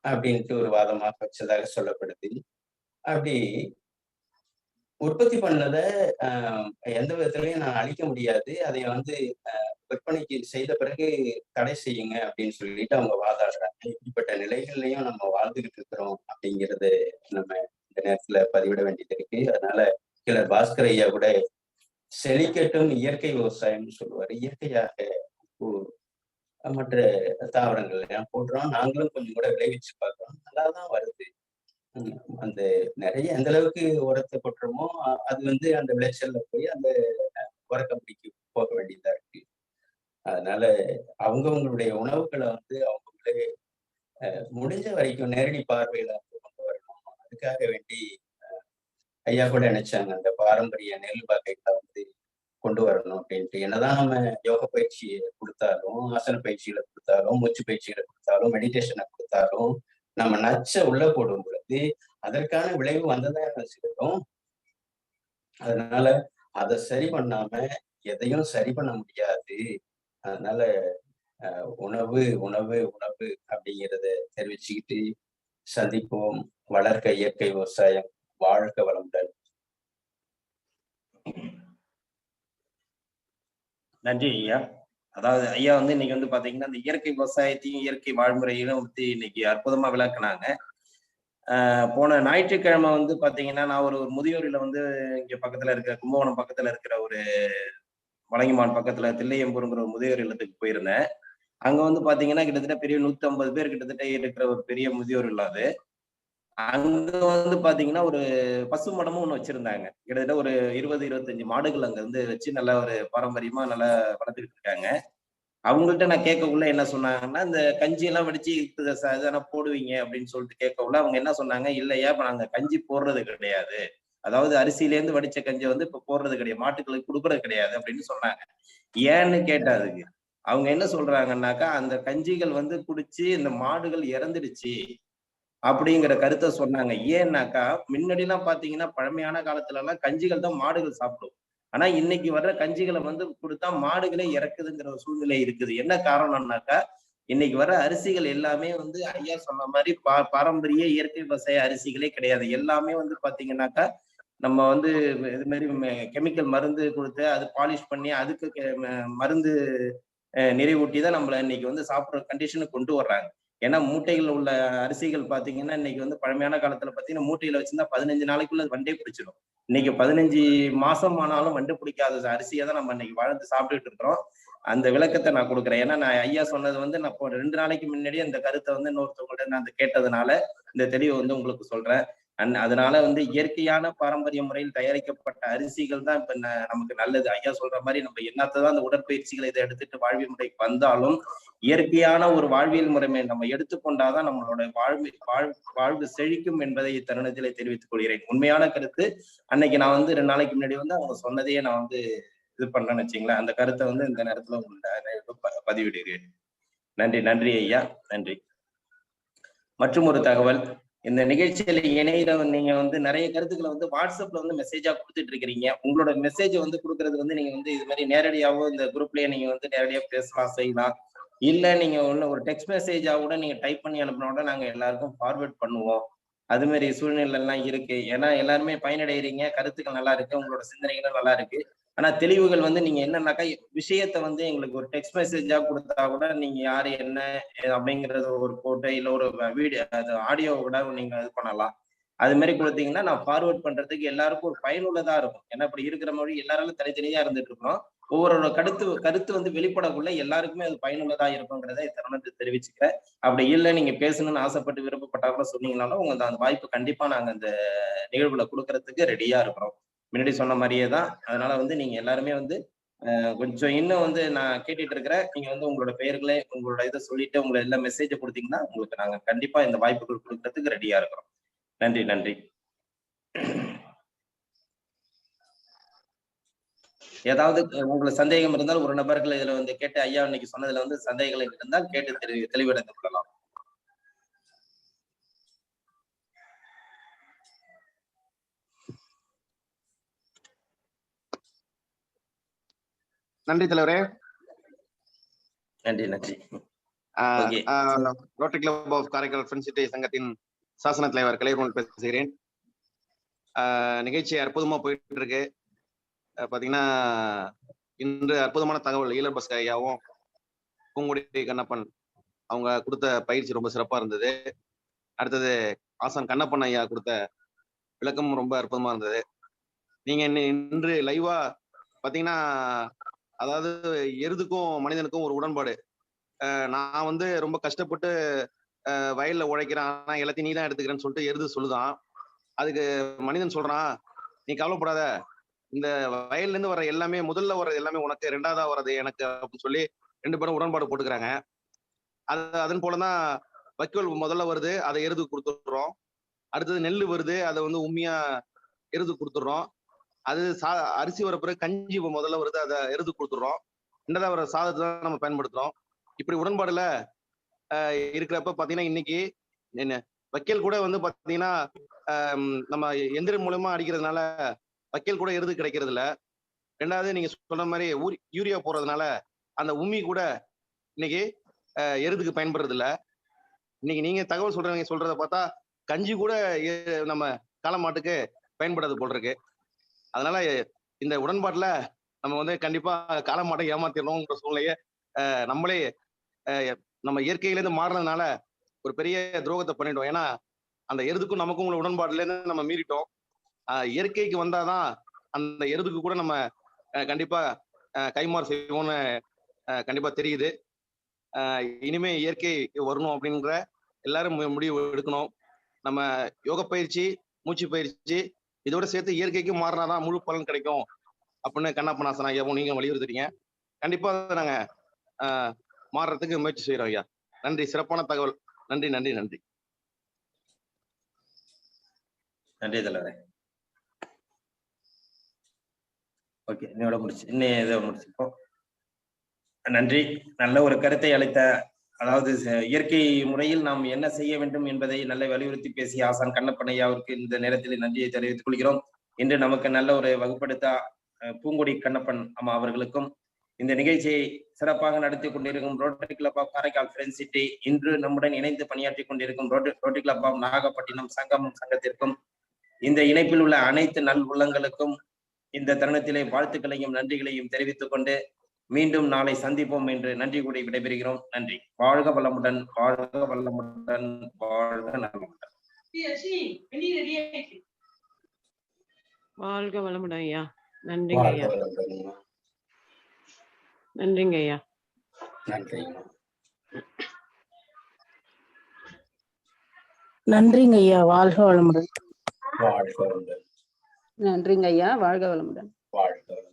அப்படின்ட்டு ஒரு வாதமாக வச்சதாக சொல்லப்படுது. அப்படி உற்பத்தி பண்ணதை எந்த விதத்திலையும் நான் அழிக்க முடியாது, அதை வந்து விற்பனைக்கு செய்த பிறகு தடை செய்யுங்க அப்படின்னு சொல்லிட்டு அவங்க வாதாடுறாங்க. இப்படிப்பட்ட நிலைகள்லையும் நம்ம வாழ்ந்துகிட்டு இருக்கிறோம் அப்படிங்கிறது நம்ம இந்த நேரத்துல பதிவிட வேண்டியது இருக்கு. அதனால கிளர் பாஸ்கர் ஐயா கூட செழிக்கட்டும் இயற்கை விவசாயம்னு சொல்லுவாரு. இயற்கையாக மற்ற தாவரங்கள் எல்லாம் போடுறோம், நாங்களும் கொஞ்சம் கூட விளைவிச்சு பார்க்கிறோம், நல்லாதான் வருது. அந்த நிறைய எந்த அளவுக்கு உரத்தை கொட்டுறோமோ அது வந்து அந்த விளைச்சல்ல போய் அந்த உரக்கம்படிக்கு போக வேண்டியதா இருக்கு. அதனால அவங்கவுங்களுடைய உணவுகளை வந்து அவங்களே முடிஞ்ச வரைக்கும் நேரடி பார்வையில கொண்டு வரணும். அதுக்காக வேண்டி ஐயா கூட நினைச்சாங்க அந்த பாரம்பரிய நெல் வகைகளை வந்து கொண்டு வரணும் அப்படின்ட்டு. என்னதான் நம்ம யோக பயிற்சியை கொடுத்தாலும், ஆசன பயிற்சிகளை கொடுத்தாலும், மூச்சு பயிற்சிகளை கொடுத்தாலும், மெடிடேஷனை கொடுத்தாலும், நம்ம நச்ச உள்ள போடும் பொழுது அதற்கான விளைவு வந்ததான் செய்யணும். அதனால அதை சரி பண்ணாம எதையும் சரி பண்ண முடியாது. அதனால உணவு உணவு உணவு அப்படிங்கிறத தெரிவிச்சுக்கிட்டு சந்திப்போம். வளர்க்க இயற்கை விவசாயம், வாழ்க வளமுடன். நன்றி ஐயா. அதாவது ஐயா வந்து இன்னைக்கு வந்து பாத்தீங்கன்னா இந்த இயற்கை விவசாயத்தையும் இயற்கை வாழ்முறையிலும் வந்து இன்னைக்கு அற்புதமா விளக்குனாங்க. போன ஞாயிற்றுக்கிழமை வந்து பாத்தீங்கன்னா நான் ஒரு முதியோரில வந்து இங்க பக்கத்துல இருக்கிற கும்பகோணம் பக்கத்துல இருக்கிற ஒரு வலங்கிமான் பக்கத்துல தில்லையம்பூருங்கிற ஒரு முதியோர் இல்லத்துக்கு போயிருந்தேன். அங்க வந்து பாத்தீங்கன்னா கிட்டத்தட்ட பெரிய 150 பேர் கிட்டத்தட்ட இருக்கிற ஒரு பெரிய முதியோர் இல்லம் அது. அங்க வந்து பாத்தீங்கன்னா ஒரு பசு மடமும் ஒண்ணு வச்சிருந்தாங்க. கிட்டத்தட்ட ஒரு 20-25 மாடுகள் அங்க வந்து வச்சு நல்லா ஒரு பாரம்பரியமா நல்லா வளர்த்துக்கிட்டு இருக்காங்க. அவங்கள்ட்ட நான் கேட்கக்குள்ள என்ன சொன்னாங்கன்னா, இந்த கஞ்சி எல்லாம் வடிச்சு இதெல்லாம் போடுவீங்க அப்படின்னு சொல்லிட்டு கேட்கக்குள்ள அவங்க என்ன சொன்னாங்க, இல்லையா இப்ப நாங்க கஞ்சி போடுறது கிடையாது, அதாவது அரிசியிலேருந்து வடிச்ச கஞ்சி வந்து இப்ப போடுறது கிடையாது, மாட்டுக்களுக்கு கொடுக்கறது கிடையாது அப்படின்னு சொன்னாங்க. ஏன்னு கேட்டா அதுக்கு அவங்க என்ன சொல்றாங்கன்னாக்கா, அந்த கஞ்சிகள் வந்து குடிச்சு இந்த மாடுகள் இறந்துடுச்சு அப்படிங்கிற கருத்தை சொன்னாங்க. ஏன்னாக்கா முன்னாடி எல்லாம் பாத்தீங்கன்னா பழமையான காலத்துல எல்லாம் கஞ்சிகள் தான் மாடுகள் சாப்பிடும். ஆனா இன்னைக்கு வர்ற கஞ்சிகளை வந்து கொடுத்தா மாடுகளே இறக்குதுங்கிற ஒரு சூழ்நிலை இருக்குது. என்ன காரணம்னாக்கா இன்னைக்கு வர்ற அரிசிகள் எல்லாமே வந்து ஐயா சொன்ன மாதிரி பாரம்பரிய இயற்கை விவசாய அரிசிகளே கிடையாது. எல்லாமே வந்து பாத்தீங்கன்னாக்கா நம்ம வந்து இது மாதிரி கெமிக்கல் மருந்து கொடுத்து அது பாலிஷ் பண்ணி அதுக்கு மருந்து நிறைவூட்டி தான் நம்மள இன்னைக்கு வந்து சாப்பிடுற கண்டிஷனுக்கு கொண்டு வர்றாங்க. ஏன்னா மூட்டைகள் உள்ள அரிசிகள் பாத்தீங்கன்னா இன்னைக்கு வந்து பழமையான காலத்துல பாத்தீங்கன்னா மூட்டையில வச்சிருந்தா 15 நாளைக்குள்ள வண்டே பிடிச்சிடும். இன்னைக்கு 15 மாசம் ஆனாலும் வண்டு பிடிக்காத அரிசியை தான் நம்ம இன்னைக்கு வாழ்ந்து சாப்பிட்டுட்டு இருக்கிறோம். அந்த விளக்கத்தை நான் கொடுக்குறேன். ஏன்னா நான் ஐயா சொன்னது வந்து நான் 2 நாளைக்கு முன்னாடியே அந்த கருத்தை வந்து இன்னொருத்தவங்கள்ட்ட நான் கேட்டதுனால இந்த தெளிவை வந்து உங்களுக்கு சொல்றேன். அதனால வந்து இயற்கையான பாரம்பரிய முறையில் தயாரிக்கப்பட்ட அரிசிகள் தான் இப்ப நமக்கு நல்லது. ஐயா சொல்ற மாதிரி நம்ம என்னத்தான் அந்த உடற்பயிற்சிகளை இதை எடுத்துட்டு வாழ்வியல் முறைக்கு வந்தாலும் இயற்கையான ஒரு வாழ்வியல் முறைமை நம்ம எடுத்துக்கொண்டாதான் நம்மளோட வாழ்வு செழிக்கும் என்பதை இத்தருணத்திலே தெரிவித்துக் கொள்கிறேன். உண்மையான கருத்து. அன்னைக்கு நான் வந்து 2 நாளைக்கு முன்னாடி வந்து அவங்க சொன்னதையே நான் வந்து இது பண்றேன்னு வச்சுங்களேன். அந்த கருத்தை வந்து இந்த நேரத்துல உங்கள்ட்ட பதிவிடுகிறேன். நன்றி. நன்றி ஐயா. நன்றி. மற்றும் ஒரு தகவல், இந்த நிகழ்ச்சியில இணையிற நீங்க வந்து நிறைய கருத்துக்களை வந்து வாட்ஸ்அப்ல வந்து மெசேஜா கொடுத்துட்டு இருக்கிறீங்க. உங்களோட மெசேஜ் வந்து கொடுக்கறது வந்து நீங்க வந்து இது மாதிரி நேரடியாவோ இந்த குரூப்லயே நீங்க வந்து நேரடியா பேசலாம், செய்யலாம். இல்ல நீங்க ஒண்ணு ஒரு டெக்ஸ்ட் மெசேஜா கூட நீங்க டைப் பண்ணி அனுப்பினோட நாங்க எல்லாருக்கும் ஃபார்வர்ட் பண்ணுவோம். அது மாதிரி சூழ்நிலை எல்லாம் இருக்கு. ஏன்னா எல்லாருமே பயனடைகிறீங்க, கருத்துக்கள் நல்லா இருக்கு, உங்களோட சிந்தனைகளும் நல்லா இருக்கு. ஆனா தெளிவுகள் வந்து நீங்க என்னன்னாக்கா விஷயத்த வந்து எங்களுக்கு ஒரு டெக்ஸ்ட் மெசேஜா கொடுத்தா கூட நீங்க யாரு என்ன அப்படிங்கறது ஒரு போட்டோ இல்ல ஒரு வீடியோ அது ஆடியோ கூட நீங்க இது பண்ணலாம். அது மாதிரி கொடுத்தீங்கன்னா நான் ஃபார்வர்ட் பண்றதுக்கு எல்லாருக்கும் ஒரு பயனுள்ளதா இருக்கும். ஏன்னா இப்படி இருக்கிற மொழி எல்லாராலும் தனித்தனியா இருந்துட்டு இருக்கோம். ஒவ்வொரு கருத்து வந்து வெளிப்படக்குள்ள எல்லாருக்குமே அது பயனுள்ளதா இருக்குங்கிறத தருணத்தை தெரிவிச்சுக்கிறேன். அப்படி இல்லை நீங்க பேசணும்னு ஆசைப்பட்டு விருப்பப்பட்டா கூட சொன்னீங்கன்னாலும் உங்க அந்த வாய்ப்பு கண்டிப்பா நாங்க அந்த நிகழ்வுல கொடுக்கறதுக்கு ரெடியா இருக்கிறோம். முன்னாடி சொன்ன மாதிரியே தான். அதனால வந்து நீங்க எல்லாருமே வந்து கொஞ்சம் இன்னும் வந்து நான் கேட்டுட்டு இருக்கிறேன். நீங்க வந்து உங்களோட பெயர்களே உங்களோட இதை சொல்லிட்டு உங்களை எல்லா மெசேஜை கொடுத்தீங்கன்னா உங்களுக்கு நாங்க கண்டிப்பா இந்த வாய்ப்புகள் கொடுக்கறதுக்கு ரெடியா இருக்கிறோம். நன்றி நன்றி. ஏதாவது உங்களுக்கு சந்தேகம் இருந்தால் ஒரு நபர்கள் இதுல வந்து கேட்டு ஐயா இன்னைக்கு சொன்னதுல வந்து சந்தேகங்கள் இருந்தால் கேட்டு தெளிவடைந்து கொள்ளலாம். நன்றி தலைவரே. நன்றி நன்றி. Rotary club of Karaikal friendship சங்கத்தின் சாசன தலைவர் கலையரூர் பேசுகிறேன். நிகழ்ச்சி அற்புதமா போயிட்டு இருக்கு. பாத்தீங்கன்னா இன்று அற்புதமான தகவல் ஈழர் பஸ் ஐயாவும் பூங்குடி கண்ணப்பன் அவங்க கொடுத்த பயிற்சி ரொம்ப சிறப்பா இருந்தது. அடுத்தது ஆசான் கண்ணப்பன் ஐயா கொடுத்த விளக்கமும் ரொம்ப அற்புதமா இருந்தது. நீங்க இன்று லைவா பாத்தீங்கன்னா அதாவது எருதுக்கும் மனிதனுக்கும் ஒரு உடன்பாடு. நான் வந்து ரொம்ப கஷ்டப்பட்டு வயல்ல உழைக்கிறேன், ஆனா எல்லாத்தையும் நீ தான் எடுத்துக்கிறேன்னு சொல்லிட்டு எருது சொல்லுதான். அதுக்கு மனிதன் சொல்றான், நீ கவலைப்படாத, இந்த வயல்ல இருந்து வர்ற எல்லாமே முதல்ல வர்றது எல்லாமே உனக்கு, ரெண்டாவதா வர்றது எனக்கு அப்படின்னு சொல்லி 2 பேரும் உடன்பாடு போட்டுக்கிறாங்க. அதன் போலதான் வைக்கோல் முதல்ல வருது, அதை எருது கொடுத்துடுறோம். அடுத்தது நெல் வருது, அதை வந்து உண்மையா எருது கொடுத்துடுறோம். அது அரிசி வர பிறகு கஞ்சி முதல்ல வருது, அதை எருது கொடுத்துடுறோம். ரெண்டாவது வர சாதத்தை தான் நம்ம பயன்படுத்துறோம். இப்படி உடன்பாடுல இருக்கிறப்ப பாத்தீங்கன்னா இன்னைக்கு வைக்கல் கூட வந்து பாத்தீங்கன்னா நம்ம எந்திரம் மூலமா அடிக்கிறதுனால வைக்கல் கூட எருது கிடைக்கிறது இல்ல. ரெண்டாவது நீங்க சொல்ற மாதிரி யூரியா போடுறதுனால அந்த உமி கூட இன்னைக்கு எருதுக்கு பயன்படுறது இல்ல. இன்னைக்கு நீங்க தகவல் சொல்றத பார்த்தா கஞ்சி கூட நம்ம காளமாட்டுக்கு பயன்படுறது போல் இருக்கு. அதனால இந்த உடன்பாட்டுல நம்ம வந்து கண்டிப்பா காளமாட்டை ஏமாத்திடணும்ன்ற சூழ்நிலையை நம்மளே நம்ம இயற்கையிலேருந்து மாறினதுனால ஒரு பெரிய துரோகத்தை பண்ணிட்டோம். ஏன்னா அந்த எருதுக்கும் நமக்கும் உள்ள உடன்பாடுல இருந்து நம்ம மீறிட்டோம். இயற்கைக்கு வந்தாதான் அந்த எருதுக்கு கூட நம்ம கண்டிப்பா கைமாறு செய்வோம்னு கண்டிப்பா தெரியுது. இனிமே இயற்கை வரணும் அப்படின்ற எல்லாரும் முடிவு எடுக்கணும். நம்ம யோக பயிற்சி, மூச்சு பயிற்சி இதோட சேர்த்து இயற்கைக்கு மாறினாதான் முழு பலன் கிடைக்கும் அப்படின்னு கண்ணப்பன் ஐயாவும் நீங்க வலியுறுத்துறீங்க. கண்டிப்பா நாங்க மாறுறதுக்கு முயற்சி செய்யறோம் ஐயா. நன்றி, சிறப்பான தகவல். நன்றி நன்றி நன்றி நன்றி தலைவரே. ஓகே, இன்னையோட முடிச்சு இன்னும் இதை முடிச்சுப்போம். நன்றி. நல்ல ஒரு கருத்தை அளித்த, அதாவது இயற்கை முறையில் நாம் என்ன செய்ய வேண்டும் என்பதை நல்ல வலியுறுத்தி பேசிய ஆசான் கண்ணப்பன் ஐயாவிற்கு இந்த நேரத்தில் நன்றியை தெரிவித்துக் கொள்கிறோம். இன்று நமக்கு நல்ல ஒரு வகுப்படுத்த பூங்குடி கண்ணப்பன் அம்மா அவர்களுக்கும், இந்த நிகழ்ச்சியை சிறப்பாக நடத்தி கொண்டிருக்கும் rotary club of Karaikal Friends City, இன்று நம்முடன் இணைந்து பணியாற்றி கொண்டிருக்கும் ரோட்டரி கிளப் ஆஃப் நாகப்பட்டினம் சங்கத்திற்கும், இந்த இணைப்பில் உள்ள அனைத்து நல் உள்ளங்களுக்கும் இந்த தருணத்திலே வாழ்த்துக்களையும் நன்றிகளையும் தெரிவித்துக் கொண்டு மீண்டும் நாளை சந்திப்போம் என்று நன்றி கூடி விடைபெறுகிறோம். நன்றி. வாழ்க வளமுடன், வாழ்க வளமுடன், வாழ்க நலமுடன். வாழ்க வளமுடன் ஐயா. நன்றிங்க ஐயா. நன்றிங்க ஐயா. நன்றிங்க ஐயா. வாழ்க வளமுடன். வாழ்க வளமுடன். நன்றிங்க ஐயா. வாழ்க வளமுடன். வாழ்க வளமுடன்.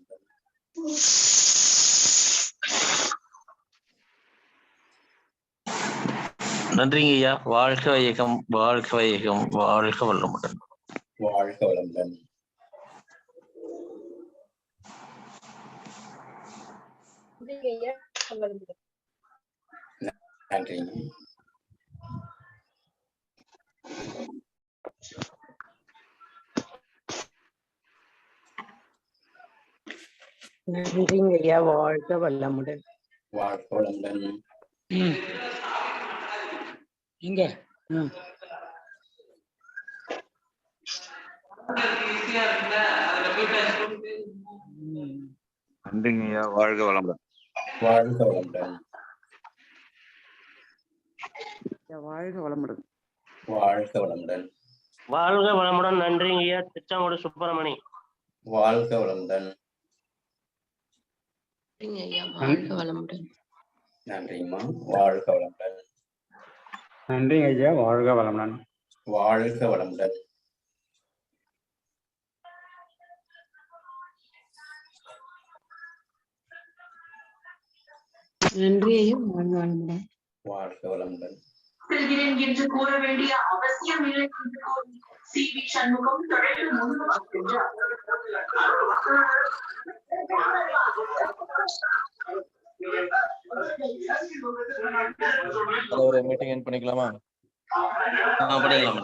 நன்றிங்க ஐயா. வாழ்க வையகம், வாழ்க வையகம், வாழ்க வளமுடன். வாழ்க வளமுடன். நன்றி. நன்றிங்க ஐயா. வாழ்க வளமுடன். வாழ்க வளமுடன். எங்க ஈஸியா இருக்குல்ல, அதுல போயிட்டு நன்றிங்க ஐயா, வாழ்க வளமுடன். வாழ்க வளமுடன். வாழ்க வளமுடன். வாழ்க வளமுடன். வாழ்க வளமுடன். நன்றிங்க ஐயா. திருச்சாங்கோடு சுப்பிரமணி. வாழ்க வளமுடன். ஐயா, வாழ்க வளமுடன். நன்றிம்மா. வாழ்க வளமுடன். நன்றிங்க ஐயா, வாழ்க வளமுடன். வாழ்க வளமுடன். நன்றி ஐயா, வாழ்க வளமுடன். வாழ்க வளமுடன். செல்கிறேன் என்று கூற வேண்டிய அவசியம் இல்லை என்று கூறி சி.வி. சண்முகம் தொடர்ந்து முன்னுக்கு சென்றார். மீட்டிங் என் பண்ணிக்கலாமா? பண்ணிக்கலாம்.